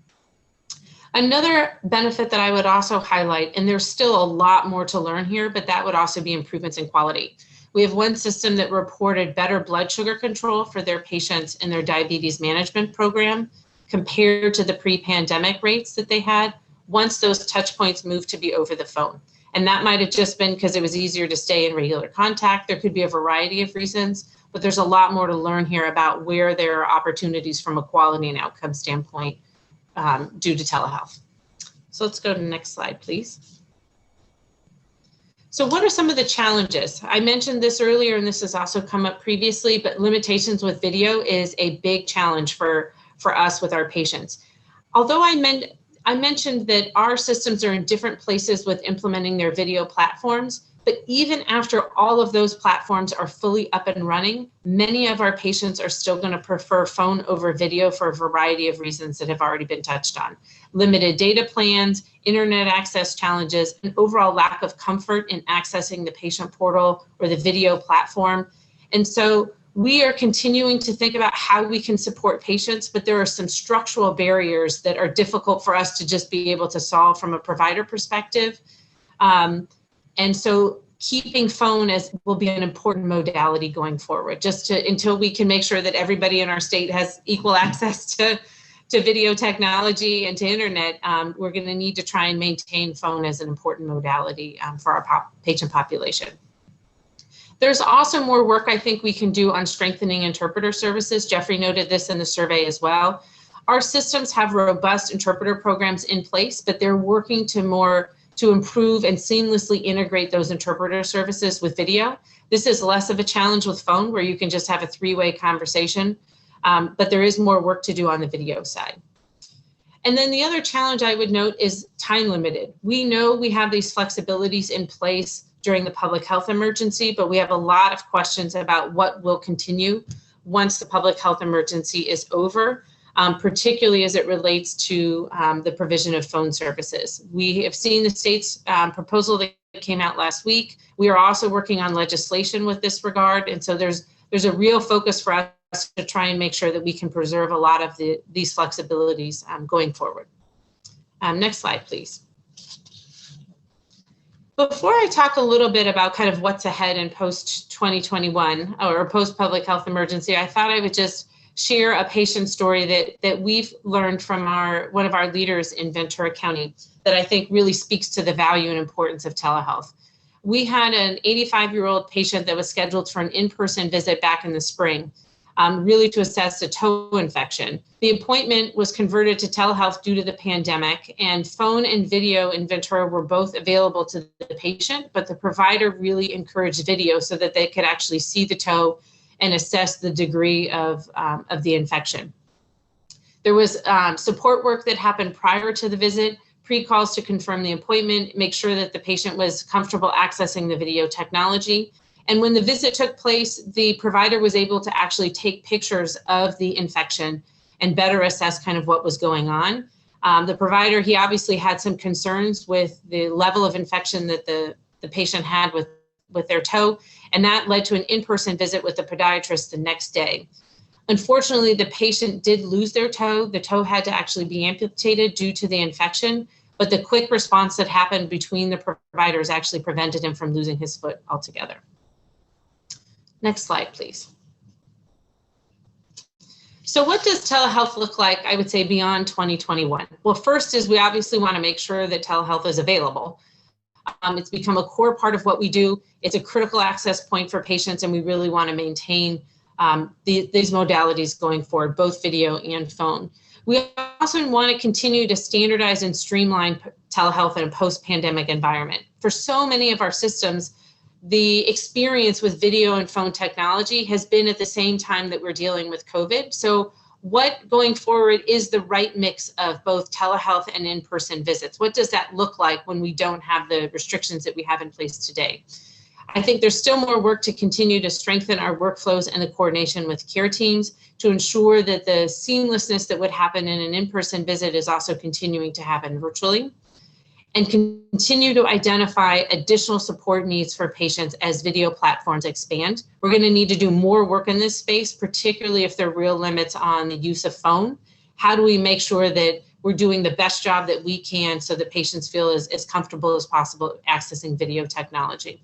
Another benefit that I would also highlight, and there's still a lot more to learn here, but that would also be improvements in quality. We have one system that reported better blood sugar control for their patients in their diabetes management program compared to the pre-pandemic rates that they had once those touch points moved to be over the phone. And that might have just been because it was easier to stay in regular contact. There could be a variety of reasons, but there's a lot more to learn here about where there are opportunities from a quality and outcome standpoint due to telehealth. So let's go to the next slide, please. So what are some of the challenges? I mentioned this earlier, and this has also come up previously, but limitations with video is a big challenge for us with our patients. Although I mentioned that our systems are in different places with implementing their video platforms, but even after all of those platforms are fully up and running, many of our patients are still going to prefer phone over video for a variety of reasons that have already been touched on. Limited data plans, internet access challenges, and overall lack of comfort in accessing the patient portal or the video platform. And so we are continuing to think about how we can support patients, but there are some structural barriers that are difficult for us to just be able to solve from a provider perspective. And so keeping phone as will be an important modality going forward, until we can make sure that everybody in our state has equal access to video technology and to internet. We're going to need to try and maintain phone as an important modality for our patient population. There's also more work I think we can do on strengthening interpreter services. Jeffrey noted this in the survey as well. Our systems have robust interpreter programs in place, but they're working to improve and seamlessly integrate those interpreter services with video. This is less of a challenge with phone, where you can just have a three-way conversation, but there is more work to do on the video side. And then the other challenge I would note is time limited. We know we have these flexibilities in place during the public health emergency, but we have a lot of questions about what will continue once the public health emergency is over, particularly as it relates to the provision of phone services. We have seen the state's proposal that came out last week. We are also working on legislation with this regard, and so there's a real focus for us to try and make sure that we can preserve a lot of these flexibilities going forward. Next slide, please. Before I talk a little bit about kind of what's ahead in post-2021 or post-public health emergency, I thought I would just share a patient story that we've learned from one of our leaders in Ventura County that I think really speaks to the value and importance of telehealth. We had an 85-year-old patient that was scheduled for an in-person visit back in the spring, really to assess a toe infection. The appointment was converted to telehealth due to the pandemic, and phone and video in Ventura were both available to the patient, but the provider really encouraged video so that they could actually see the toe and assess the degree of the infection. There was support work that happened prior to the visit, pre-calls to confirm the appointment, make sure that the patient was comfortable accessing the video technology. And when the visit took place, the provider was able to actually take pictures of the infection and better assess kind of what was going on. The provider, he obviously had some concerns with the level of infection that the patient had with their toe, and that led to an in-person visit with the podiatrist the next day. Unfortunately, the patient did lose their toe. The toe had to actually be amputated due to the infection, but the quick response that happened between the providers actually prevented him from losing his foot altogether. Next slide, please. So what does telehealth look like, I would say, beyond 2021? Well, first is we obviously want to make sure that telehealth is available. It's become a core part of what we do. It's a critical access point for patients, and we really want to maintain these modalities going forward, both video and phone. We also want to continue to standardize and streamline telehealth in a post-pandemic environment. For so many of our systems, the experience with video and phone technology has been at the same time that we're dealing with COVID. So what going forward is the right mix of both telehealth and in-person visits? What does that look like when we don't have the restrictions that we have in place today? I think there's still more work to continue to strengthen our workflows and the coordination with care teams to ensure that the seamlessness that would happen in an in-person visit is also continuing to happen virtually. and continue to identify additional support needs for patients as video platforms expand. We're going to need to do more work in this space, particularly if there are real limits on the use of phone. How do we make sure that we're doing the best job that we can so that patients feel as comfortable as possible accessing video technology?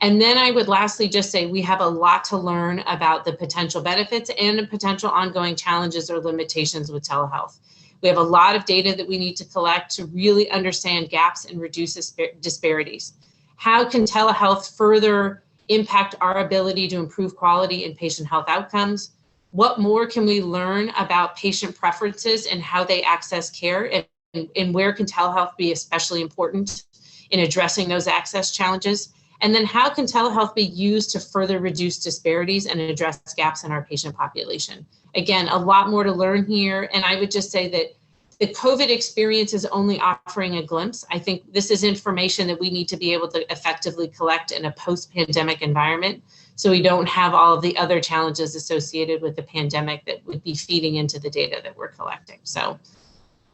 And then I would lastly just say we have a lot to learn about the potential benefits and the potential ongoing challenges or limitations with telehealth. We have a lot of data that we need to collect to really understand gaps and reduce disparities. How can telehealth further impact our ability to improve quality in patient health outcomes? What more can we learn about patient preferences and how they access care? And where can telehealth be especially important in addressing those access challenges? And then how can telehealth be used to further reduce disparities and address gaps in our patient population? Again, a lot more to learn here. And I would just say that the COVID experience is only offering a glimpse. I think this is information that we need to be able to effectively collect in a post-pandemic environment, so we don't have all of the other challenges associated with the pandemic that would be feeding into the data that we're collecting. So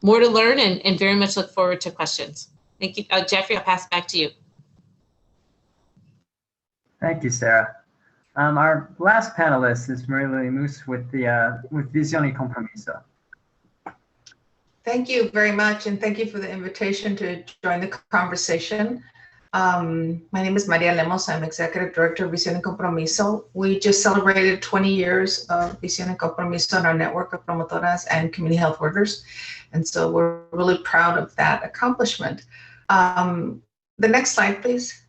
more to learn, and very much look forward to questions. Thank you. Jeffrey, I'll pass it back to you. Thank you, Sarah. Our last panelist is Marie Mus with Visión y Compromiso. Thank you very much, and thank you for the invitation to join the conversation. My name is Maria Lemos. I'm Executive Director of Visión y Compromiso. We just celebrated 20 years of Visión y Compromiso and our network of promotoras and community health workers, and so we're really proud of that accomplishment. The next slide, please.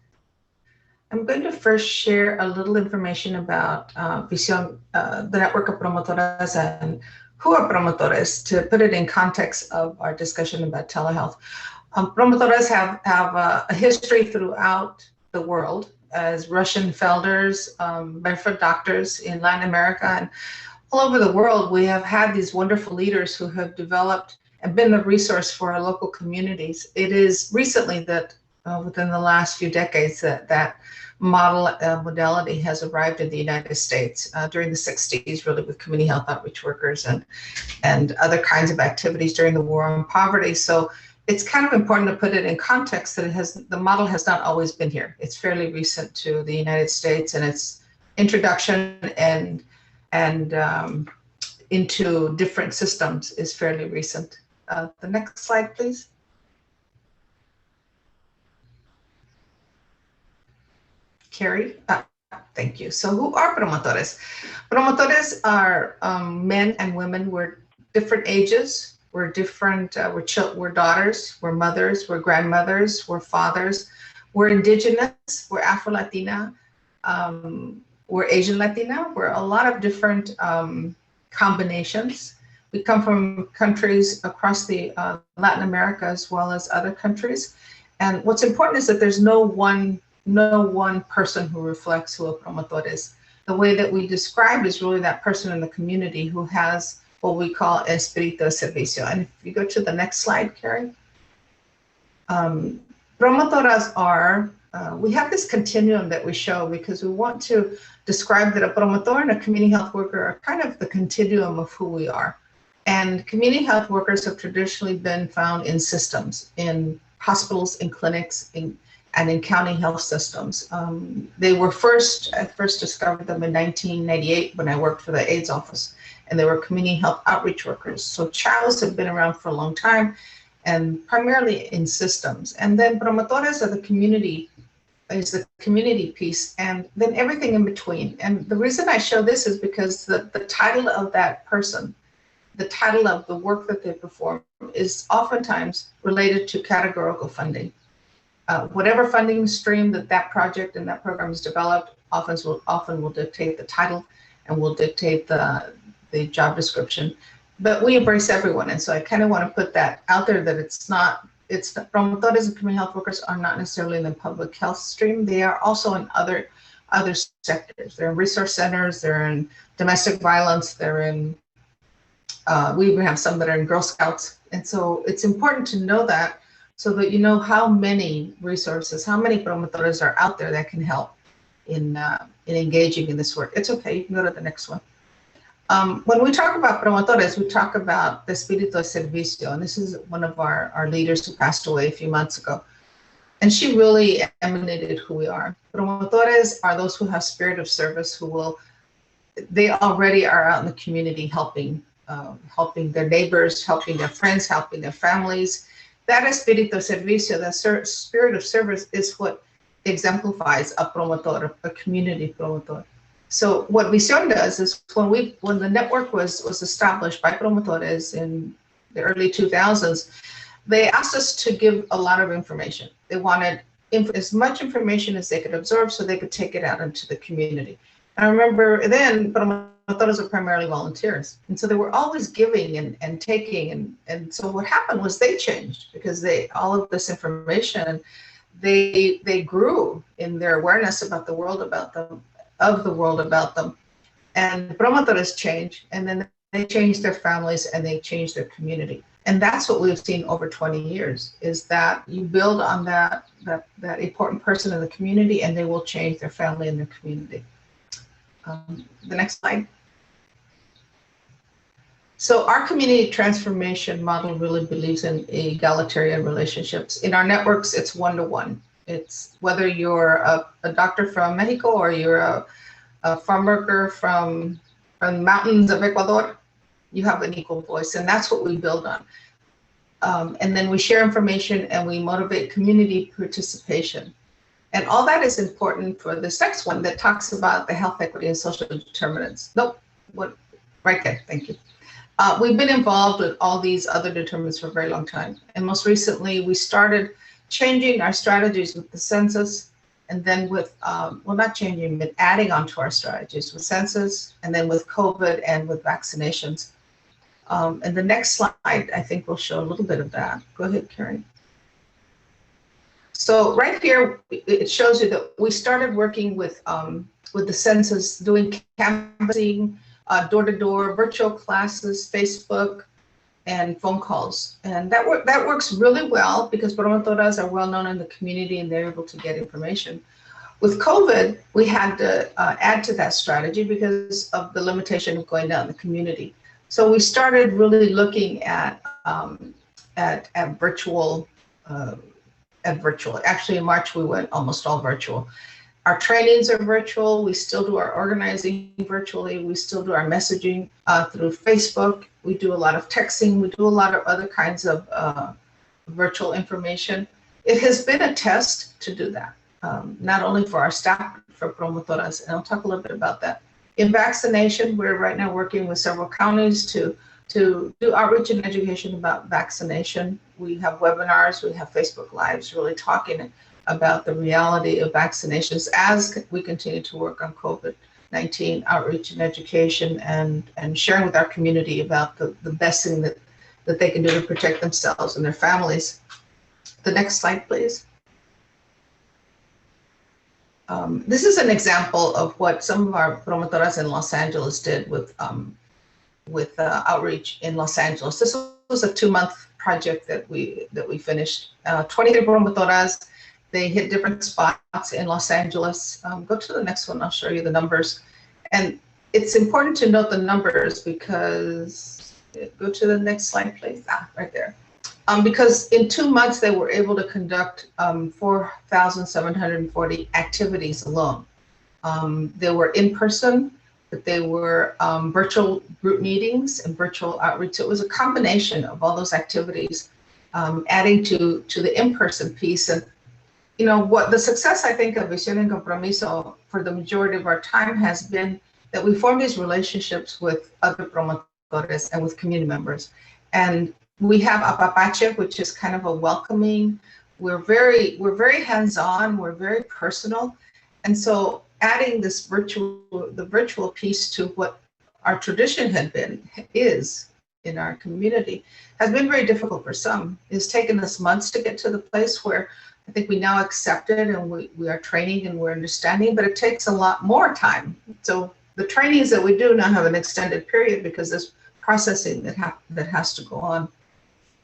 I'm going to first share a little information about Visión, the network of promotoras, and who are promotores, to put it in context of our discussion about telehealth. Promotoras have a history throughout the world as Russian felders, barefoot doctors in Latin America, and all over the world. We have had these wonderful leaders who have developed and been the resource for our local communities. It is recently that within the last few decades that modality has arrived in the United States, during the 60s, really, with community health outreach workers and other kinds of activities during the war on poverty. So it's kind of important to put it in context that the model has not always been here. It's fairly recent to the United States, and its introduction and into different systems is fairly recent. The next slide, please. Carrie, thank you. So who are promotores? Promotores are men and women. We're different ages. We're different, we're daughters, we're mothers, we're grandmothers, we're fathers, we're Indigenous, we're Afro-Latina, we're Asian Latina. We're a lot of different combinations. We come from countries across the Latin America as well as other countries. And what's important is that there's no one person who reflects who a promotor is. The way that we describe is really that person in the community who has what we call espíritu de servicio. And if you go to the next slide, Carrie. Promotoras are, we have this continuum that we show because we want to describe that a promotor and a community health worker are kind of the continuum of who we are. And community health workers have traditionally been found in systems, in hospitals, in clinics, and in county health systems. They were I first discovered them in 1998 when I worked for the AIDS office, and they were community health outreach workers. So CHOWs have been around for a long time, and primarily in systems. And then promotores are the community piece, and then everything in between. And the reason I show this is because the title of that person, the title of the work that they perform, is oftentimes related to categorical funding. Whatever funding stream that project and that program is developed often will dictate the title and will dictate the job description. But we embrace everyone, and so I kind of want to put that out there that promotores and community health workers are not necessarily in the public health stream. They are also in other sectors. They're in resource centers, they're in domestic violence, they're in, we even have some that are in Girl Scouts. And so it's important to know that, so that you know how many resources, how many promotores are out there that can help in engaging in this work. It's okay, you can go to the next one. When we talk about promotores, we talk about the espíritu de servicio, and this is one of our leaders who passed away a few months ago. And she really emanated who we are. Promotores are those who have spirit of service, they already are out in the community helping their neighbors, helping their friends, helping their families. That espíritu de servicio, that spirit of service, is what exemplifies a promotor, a community promotor. So what Visión does is when the network was established by promotores in the early 2000s, they asked us to give a lot of information. They wanted as much information as they could absorb so they could take it out into the community. And I remember then promotores are primarily volunteers. And so they were always giving and taking. And so what happened was they changed because all of this information, they grew in their awareness about the world about them, and promotores change, and then they change their families and they change their community. And that's what we've seen over 20 years, is that you build on that important person in the community and they will change their family and their community. The next slide. So our community transformation model really believes in egalitarian relationships. In our networks, it's one-to-one. It's whether you're a doctor from Mexico or you're a farm worker from the mountains of Ecuador, you have an equal voice, and that's what we build on. And then we share information and we motivate community participation. And all that is important for this next one that talks about the health equity and social determinants. Right there, thank you. We've been involved with all these other determinants for a very long time. And most recently, we started changing our strategies with the census, and then with, not changing, but adding onto our strategies with census, and then with COVID and with vaccinations. And the next slide, I think, will show a little bit of that. Go ahead, Karen. So right here, it shows you that we started working with the census, doing canvassing, door-to-door, virtual classes, Facebook, and phone calls. And that works really well because promotoras are well known in the community and they're able to get information. With COVID, we had to add to that strategy because of the limitation of going down in the community. So we started really looking at virtual. Actually, in March, we went almost all virtual. Our trainings are virtual. We still do our organizing virtually. We still do our messaging through Facebook. We do a lot of texting. We do a lot of other kinds of virtual information. It has been a test to do that, not only for our staff, for promotoras, and I'll talk a little bit about that. In vaccination, we're right now working with several counties to do outreach and education about vaccination. We have webinars, we have Facebook Lives really talking about the reality of vaccinations as we continue to work on COVID-19 outreach and education and sharing with our community about the best thing that they can do to protect themselves and their families. The next slide, please. This is an example of what some of our promotoras in Los Angeles did with outreach in Los Angeles. This was a 2-month project that we finished. 23 promotoras. They hit different spots in Los Angeles. Go to the next one, I'll show you the numbers. And it's important to note the numbers because, go to the next slide, please. Right there. Because in 2 months, they were able to conduct 4,740 activities alone. They were in person, but they were virtual group meetings and virtual outreach. It was a combination of all those activities, adding to the in-person piece. And you know what the success, I think, of Visión and Compromiso for the majority of our time has been that we form these relationships with other promotores and with community members. And we have Amputatio, which is kind of a welcoming. We're very hands-on. We're very personal, and so adding this virtual piece to what our tradition is in our community has been very difficult for some. It's taken us months to get to the place where I think we now accept it and we are training and we're understanding, but it takes a lot more time. So the trainings that we do now have an extended period because there's processing that has to go on.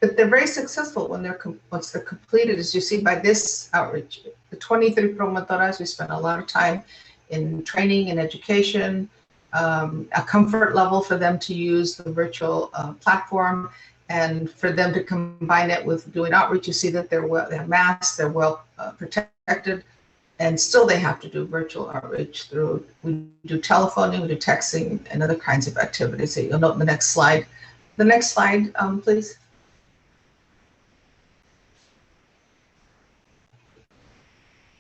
But they're very successful once they're completed, as you see by this outreach. The 23 promotoras, we spent a lot of time in training and education, a comfort level for them to use the virtual platform, and for them to combine it with doing outreach. You see that they have masks, they're well protected, and still they have to do virtual outreach through, we do telephoning, we do texting, and other kinds of activities that you'll note in the next slide. The next slide, please.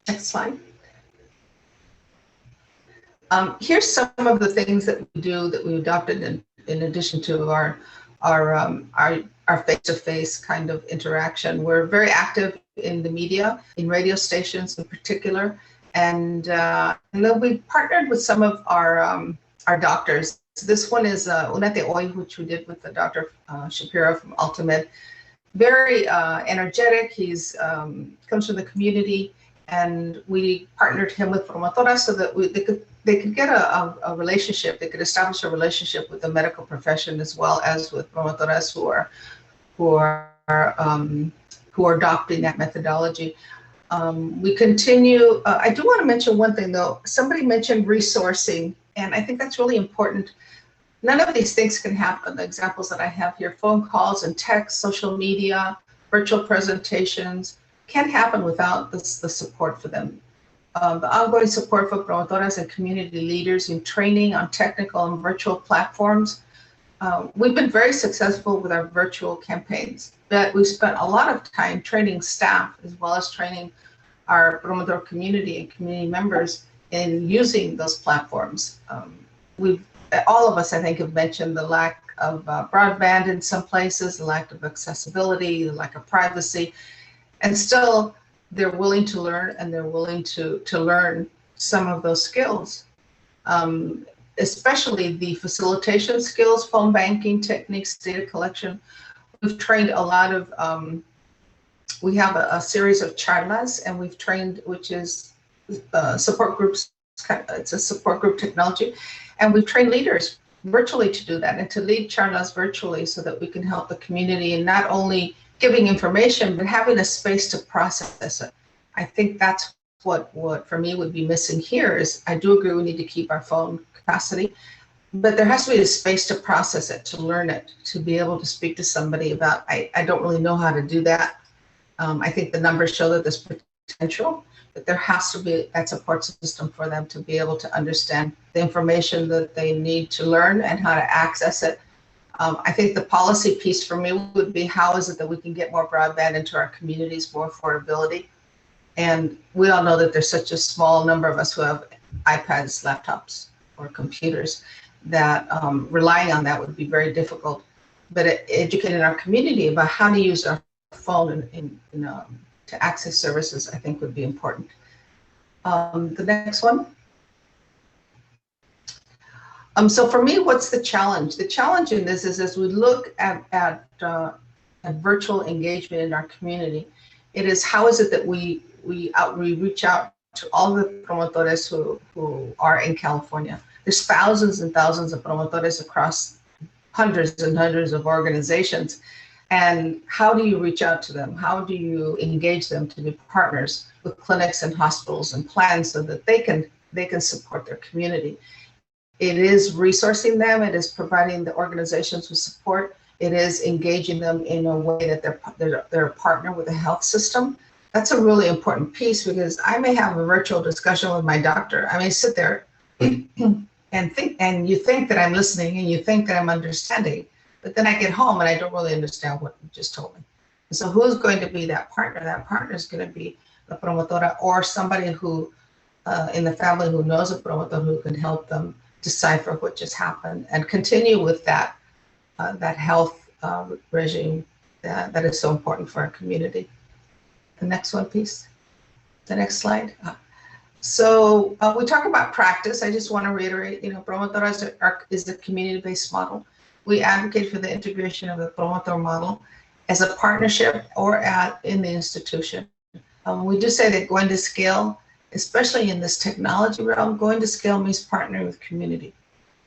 Next slide. Here's some of the things that we do that we adopted in addition to our face-to-face kind of interaction. We're very active in the media, in radio stations in particular, and then we partnered with some of our doctors. So this one is Unete Hoy, which we did with the Dr. Shapiro from Ultimate. Very energetic. He's comes from the community, and we partnered him with PROMOTORES so that they could get a relationship. They could establish a relationship with the medical profession as well as with PROMOTORES who are adopting that methodology. We continue. I do want to mention one thing though. Somebody mentioned resourcing, and I think that's really important. None of these things can happen. The examples that I have here, phone calls and text, social media, virtual presentations, can't happen without the support for them. The ongoing support for promotores and community leaders in training on technical and virtual platforms. We've been very successful with our virtual campaigns, but we've spent a lot of time training staff as well as training our promotor community and community members in using those platforms. All of us, I think, have mentioned the lack of broadband in some places, the lack of accessibility, the lack of privacy, and still they're willing to learn, and they're willing to learn some of those skills, especially the facilitation skills, phone banking techniques, data collection. We've trained a lot of, we have a series of charlas, and we've trained, which is support groups, it's a support group technology, and we've trained leaders virtually to do that and to lead charlas virtually so that we can help the community in not only giving information, but having a space to process it. I think that's what for me would be missing here is, I do agree we need to keep our phone capacity, but there has to be a space to process it, to learn it, to be able to speak to somebody about, I don't really know how to do that. I think the numbers show that there's potential, but there has to be that support system for them to be able to understand the information that they need to learn and how to access it. I think the policy piece for me would be, how is it that we can get more broadband into our communities, more affordability? And we all know that there's such a small number of us who have iPads, laptops, or computers that relying on that would be very difficult. But educating our community about how to use our phone to access services, I think would be important. The next one. So for me, what's the challenge? The challenge in this is, as we look at virtual engagement in our community, it is, how is it that we reach out to all the promotores who are in California? There's thousands and thousands of promotores across hundreds and hundreds of organizations. And how do you reach out to them? How do you engage them to be partners with clinics and hospitals and plans so that they can support their community? It is resourcing them. It is providing the organizations with support. It is engaging them in a way that they're a partner with the health system. That's a really important piece, because I may have a virtual discussion with my doctor. I may sit there and you think that I'm listening and you think that I'm understanding, but then I get home and I don't really understand what you just told me. And so who's going to be that partner? That partner is going to be the promotora, or somebody who in the family who knows a promotor who can help them decipher what just happened and continue with that health regime that is so important for our community. The next one, please. The next slide. So we talk about practice. I just want to reiterate, PROMOTORES is a community-based model. We advocate for the integration of the promotor model as a partnership or in the institution. We do say that going to scale, especially in this technology realm, going to scale means partnering with community.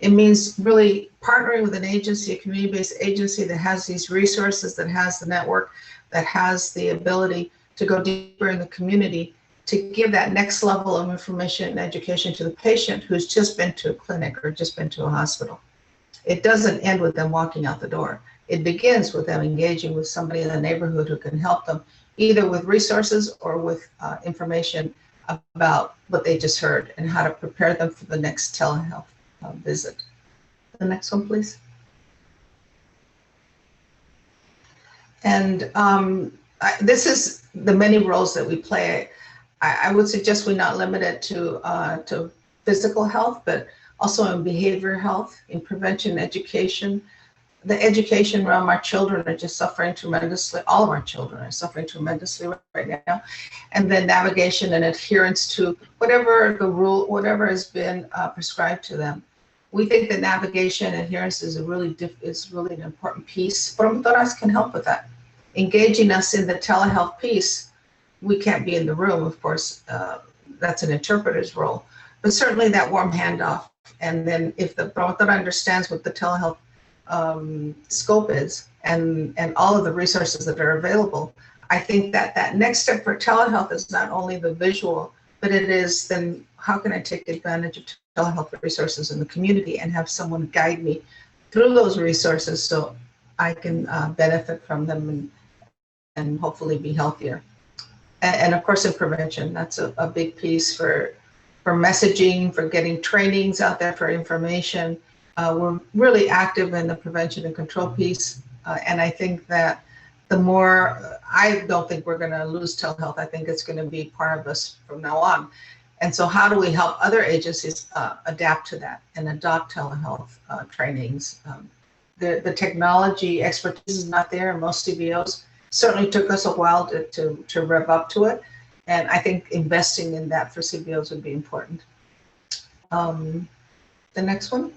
It means really partnering with an agency, a community-based agency that has these resources, that has the network, that has the ability to go deeper in the community to give that next level of information and education to the patient who's just been to a clinic or just been to a hospital. It doesn't end with them walking out the door. It begins with them engaging with somebody in the neighborhood who can help them, either with resources or with information about what they just heard and how to prepare them for the next telehealth visit. The next one, please. And this is the many roles that we play. I would suggest we not limit it to physical health, but also in behavioral health, in prevention, education. The education realm, our children are just suffering tremendously. All of our children are suffering tremendously right now. And then navigation and adherence to whatever the rule, whatever has been prescribed to them. We think that navigation and adherence is really an important piece. Promotoras can help with that. Engaging us in the telehealth piece, we can't be in the room, of course, that's an interpreter's role, but certainly that warm handoff. And then if the promotor understands what the telehealth scope is and all of the resources that are available, I think that next step for telehealth is not only the visual, but it is then how can I take advantage of telehealth resources in the community and have someone guide me through those resources so I can benefit from them and hopefully be healthier. And of course in prevention, that's a big piece for messaging, for getting trainings out there, for information. We're really active in the prevention and control piece. And I think that the more, I don't think we're gonna lose telehealth. I think it's gonna be part of us from now on. And so how do we help other agencies adapt to that and adopt telehealth trainings? The technology expertise is not there in most CBOs. Certainly took us a while to rev up to it. And I think investing in that for CBOs would be important. The next one.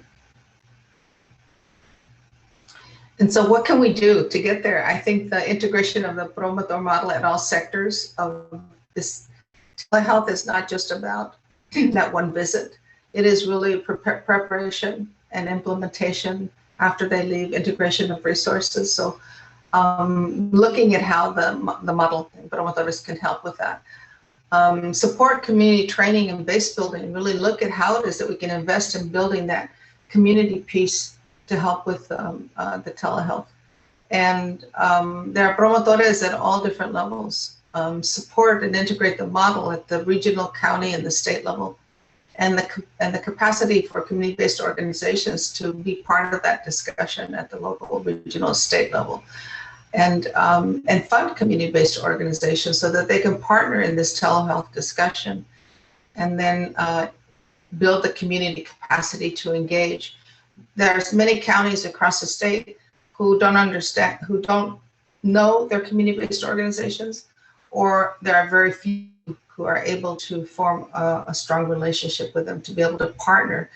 And so what can we do to get there? I think the integration of the PROMOTOR model at all sectors of this telehealth is not just about that one visit. It is really preparation and implementation after they leave, integration of resources. So looking at how the model promotores can help with that. Support community training and base building, really look at how it is that we can invest in building that community piece to help with the telehealth. And there are promotores at all different levels. Support and integrate the model at the regional, county, and the state level, and the capacity for community-based organizations to be part of that discussion at the local, regional, state level, and fund community-based organizations so that they can partner in this telehealth discussion, and then build the community capacity to engage. There's many counties across the state who don't understand, who don't know their community-based organizations, or there are very few who are able to form a strong relationship with them to be able to partner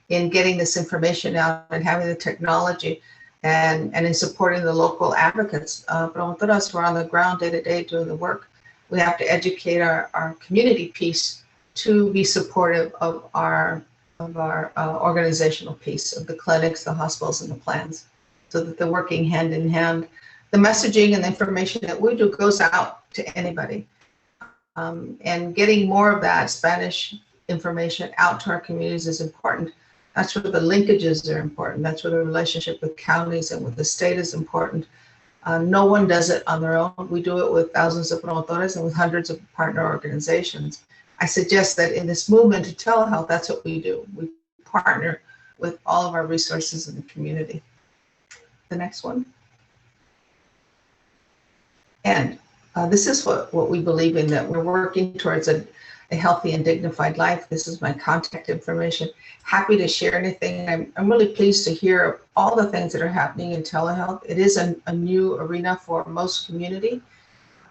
in getting this information out and having the technology and in supporting the local advocates. Promotoras who are on the ground day to day doing the work. We have to educate our community piece to be supportive of our organizational piece of the clinics, the hospitals, and the plans, so that they're working hand in hand. The messaging and the information that we do goes out to anybody. And getting more of that Spanish information out to our communities is important. That's where the linkages are important. That's where the relationship with counties and with the state is important. No one does it on their own. We do it with thousands of promotores and with hundreds of partner organizations. I suggest that in this movement to telehealth, that's what we do. We partner with all of our resources in the community. The next one. And this is what we believe in, that we're working towards a healthy and dignified life. This is my contact information. Happy to share anything. I'm really pleased to hear all the things that are happening in telehealth. It is a new arena for most community.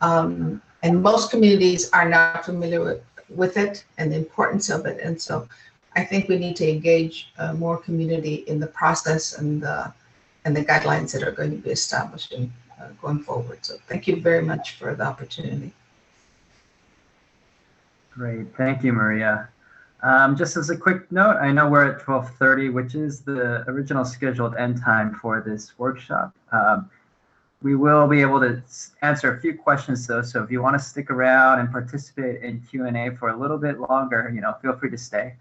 And most communities are not familiar with it and the importance of it. And so I think we need to engage more community in the process and the guidelines that are going to be established going forward. So thank you very much for the opportunity. Great, thank you, Maria. Just as a quick note, I know we're at 12:30, which is the original scheduled end time for this workshop. We will be able to answer a few questions though, so if you want to stick around and participate in Q&A for a little bit longer, feel free to stay.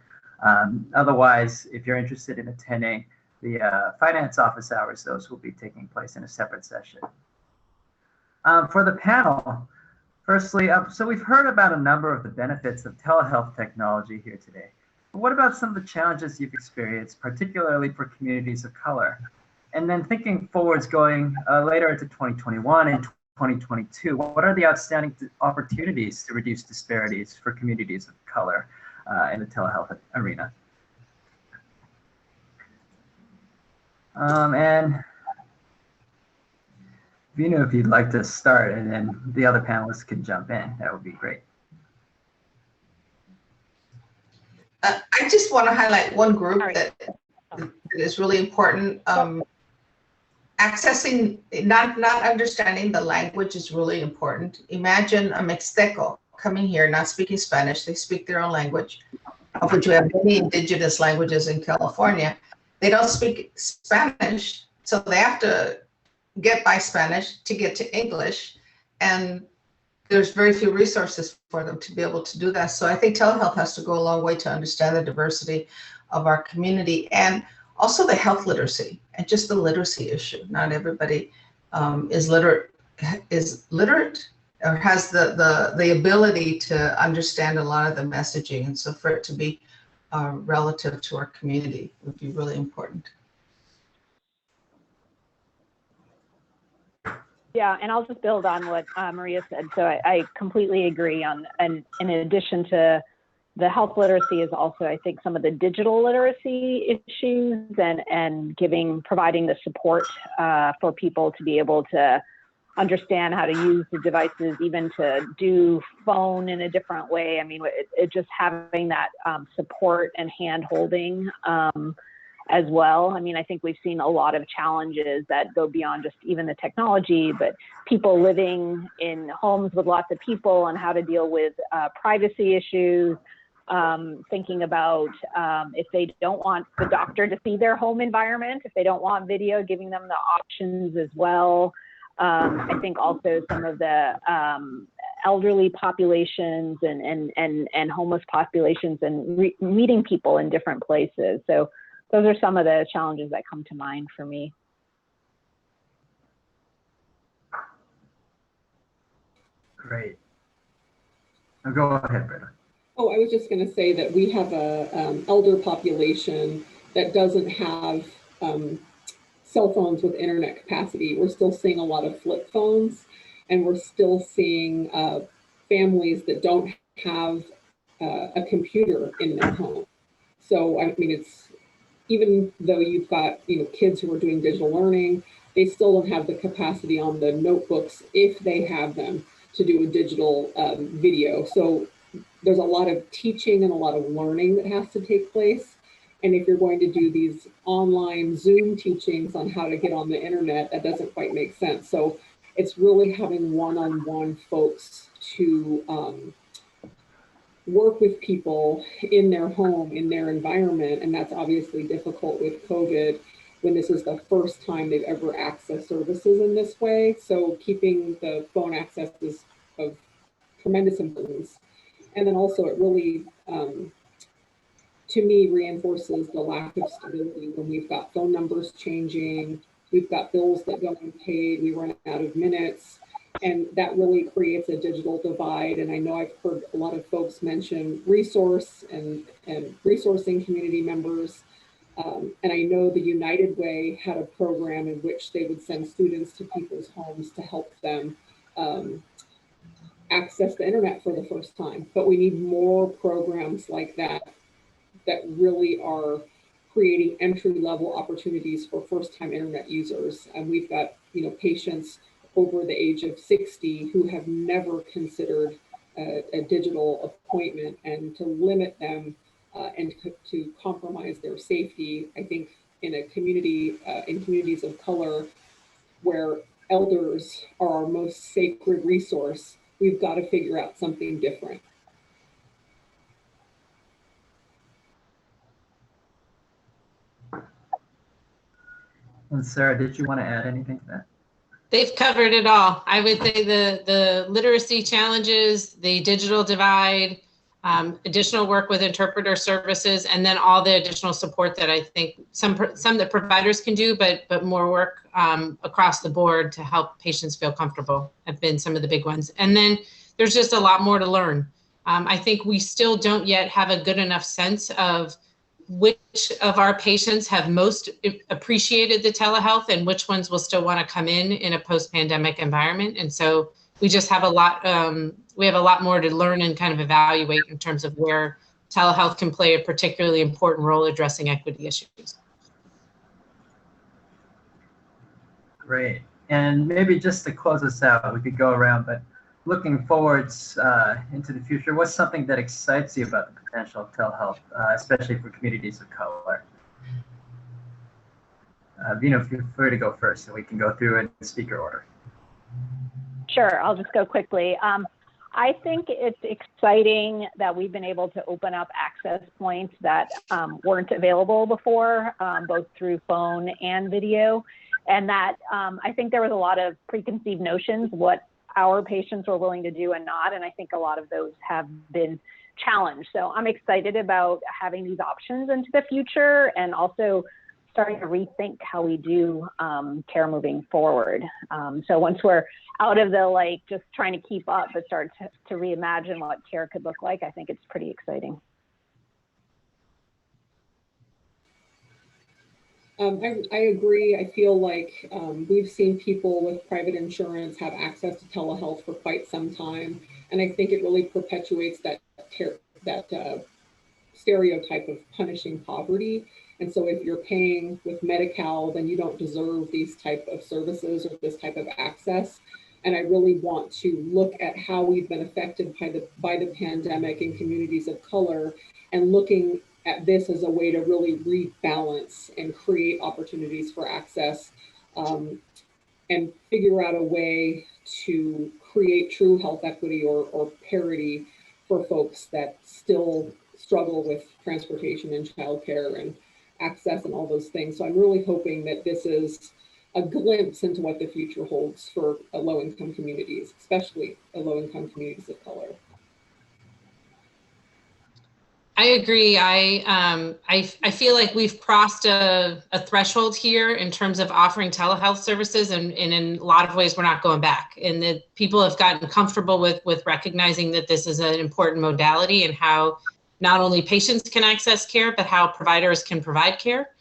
Otherwise, if you're interested in attending the finance office hours, those will be taking place in a separate session. For the panel, firstly, so we've heard about a number of the benefits of telehealth technology here today. But what about some of the challenges you've experienced, particularly for communities of color? And then thinking forwards, going later into 2021 and 2022, what are the outstanding opportunities to reduce disparities for communities of color in the telehealth arena? And Vinu, if you'd like to start, and then the other panelists can jump in, that would be great. I just want to highlight one group that is really important. Accessing, not understanding the language is really important. Imagine a Mixteco coming here, not speaking Spanish. They speak their own language, of which we have many indigenous languages in California. They don't speak Spanish, so they have to get by Spanish to get to English. And there's very few resources for them to be able to do that. So I think telehealth has to go a long way to understand the diversity of our community, and also the health literacy and just the literacy issue. Not everybody is literate or has the ability to understand a lot of the messaging. And so for it to be relative to our community would be really important. Yeah, and I'll just build on what Maria said. So I completely agree on, and in addition to the health literacy is also, I think, some of the digital literacy issues and providing the support for people to be able to understand how to use the devices, even to do phone in a different way. I mean, it just having that support and hand holding as well. I mean, I think we've seen a lot of challenges that go beyond just even the technology, but people living in homes with lots of people and how to deal with privacy issues, thinking about if they don't want the doctor to see their home environment, if they don't want video, giving them the options as well. I think also some of the elderly populations and homeless populations and meeting people in different places. So those are some of the challenges that come to mind for me. Great. Now go ahead, Britta. Oh, I was just going to say that we have a elder population that doesn't have cell phones with internet capacity. We're still seeing a lot of flip phones, and we're still seeing families that don't have a computer in their home. So, I mean, even though you've got, kids who are doing digital learning, they still don't have the capacity on the notebooks, if they have them, to do a digital video. So there's a lot of teaching and a lot of learning that has to take place. And if you're going to do these online Zoom teachings on how to get on the internet, that doesn't quite make sense. So it's really having one-on-one folks to work with people in their home, in their environment. And that's obviously difficult with COVID, when this is the first time they've ever accessed services in this way. So keeping the phone access is of tremendous importance. And then also it really, to me, reinforces the lack of stability when we've got phone numbers changing, we've got bills that go unpaid, we run out of minutes, and that really creates a digital divide. And I know I've heard a lot of folks mention resource and resourcing community members. And I know the United Way had a program in which they would send students to people's homes to help them access the internet for the first time. But we need more programs like that really are creating entry-level opportunities for first-time internet users. And we've got, patients over the age of 60 who have never considered a digital appointment, and to limit them and to compromise their safety. I think in a community, in communities of color, where elders are our most sacred resource, we've got to figure out something different. And Sarah, did you want to add anything to that? They've covered it all. I would say the literacy challenges, the digital divide, additional work with interpreter services, and then all the additional support that I think some that providers can do, but more work across the board to help patients feel comfortable have been some of the big ones. And then there's just a lot more to learn. I think we still don't yet have a good enough sense of which of our patients have most appreciated the telehealth and which ones will still want to come in a post-pandemic environment. And so we just have a lot, we have a lot more to learn and kind of evaluate in terms of where telehealth can play a particularly important role addressing equity issues. Great. And maybe just to close us out, we could go around, but looking forwards into the future, what's something that excites you about the potential of telehealth, especially for communities of color? Vinu, feel free to go first, so we can go through in speaker order. Sure, I'll just go quickly. I think it's exciting that we've been able to open up access points that weren't available before, both through phone and video. And that I think there was a lot of preconceived notions what our patients were willing to do and not. And I think a lot of those have been challenged. So I'm excited about having these options into the future and also starting to rethink how we do care moving forward. So once we're out of the just trying to keep up, but start to reimagine what care could look like, I think it's pretty exciting. I agree. I feel like we've seen people with private insurance have access to telehealth for quite some time. And I think it really perpetuates that stereotype of punishing poverty. And so if you're paying with Medi-Cal, then you don't deserve these type of services or this type of access. And I really want to look at how we've been affected by the pandemic in communities of color and looking at this as a way to really rebalance and create opportunities for access and figure out a way to create true health equity or parity for folks that still struggle with transportation and childcare and access and all those things. So I'm really hoping that this is a glimpse into what the future holds for low-income communities, especially low-income communities of color. I agree. I feel like we've crossed a threshold here in terms of offering telehealth services, and in a lot of ways we're not going back. And that people have gotten comfortable with recognizing that this is an important modality and how not only patients can access care, but how providers can provide care.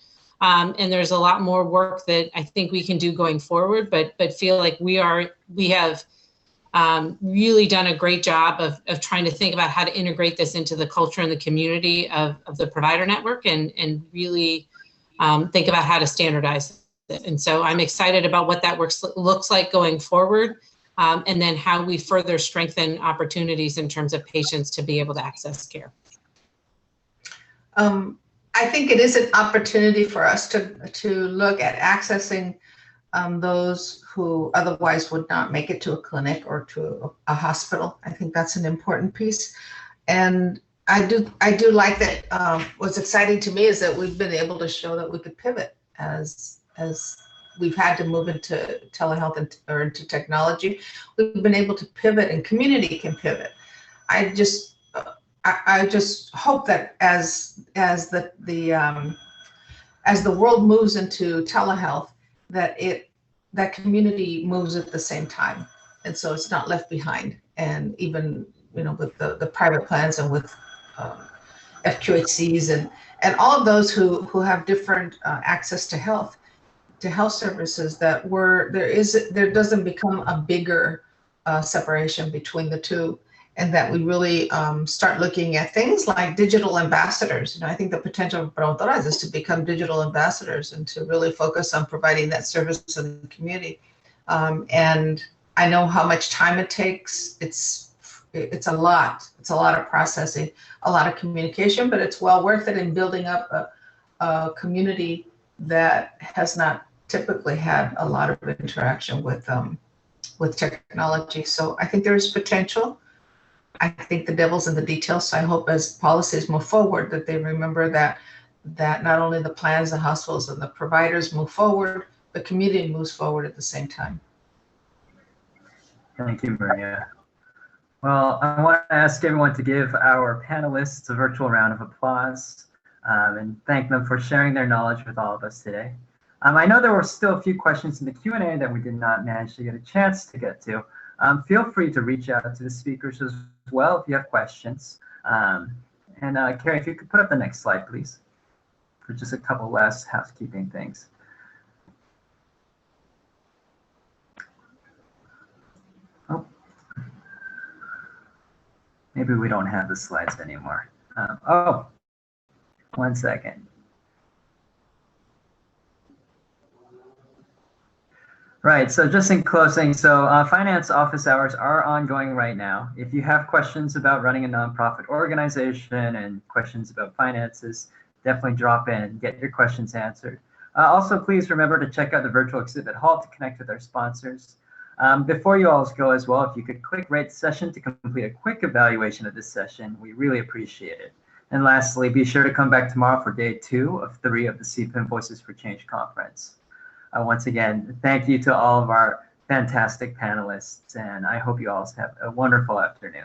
And there's a lot more work that I think we can do going forward, but feel like we have really done a great job of trying to think about how to integrate this into the culture and the community of the provider network and really think about how to standardize it. And so I'm excited about what that looks like going forward, and then how we further strengthen opportunities in terms of patients to be able to access care. I think it is an opportunity for us to look at accessing those who otherwise would not make it to a clinic or to a hospital. I think that's an important piece. And I do like that. What's exciting to me is that we've been able to show that we could pivot as we've had to move into telehealth or into technology. We've been able to pivot, and community can pivot. I just hope that as the world moves into telehealth, that community moves at the same time, and so it's not left behind. And even with the private plans and with FQHCs and all of those who have different access to health services, that there doesn't become a bigger separation between the two. And that we really start looking at things like digital ambassadors. I think the potential of PROMOTORES is to become digital ambassadors and to really focus on providing that service to the community. And I know how much time it takes. It's a lot. It's a lot of processing, a lot of communication, but it's well worth it in building up a community that has not typically had a lot of interaction with technology. So I think there's potential. I think the devil's in the details. So I hope as policies move forward that they remember that not only the plans, the hospitals, and the providers move forward, the community moves forward at the same time. Thank you, Maria. Well, I want to ask everyone to give our panelists a virtual round of applause and thank them for sharing their knowledge with all of us today. I know there were still a few questions in the Q&A that we did not manage to get a chance to get to. Feel free to reach out to the speakers as well if you have questions. Carrie, if you could put up the next slide, please, for just a couple last housekeeping things. Oh, maybe we don't have the slides anymore. Oh, 1 second. Right, so just in closing, so finance office hours are ongoing right now. If you have questions about running a nonprofit organization and questions about finances, definitely drop in and get your questions answered. Also, please remember to check out the virtual exhibit hall to connect with our sponsors. Before you all go as well, if you could click rate session to complete a quick evaluation of this session, we really appreciate it. And lastly, be sure to come back tomorrow for day 2 of 3 of the CPIM Voices for Change conference. Once again, thank you to all of our fantastic panelists, and I hope you all have a wonderful afternoon.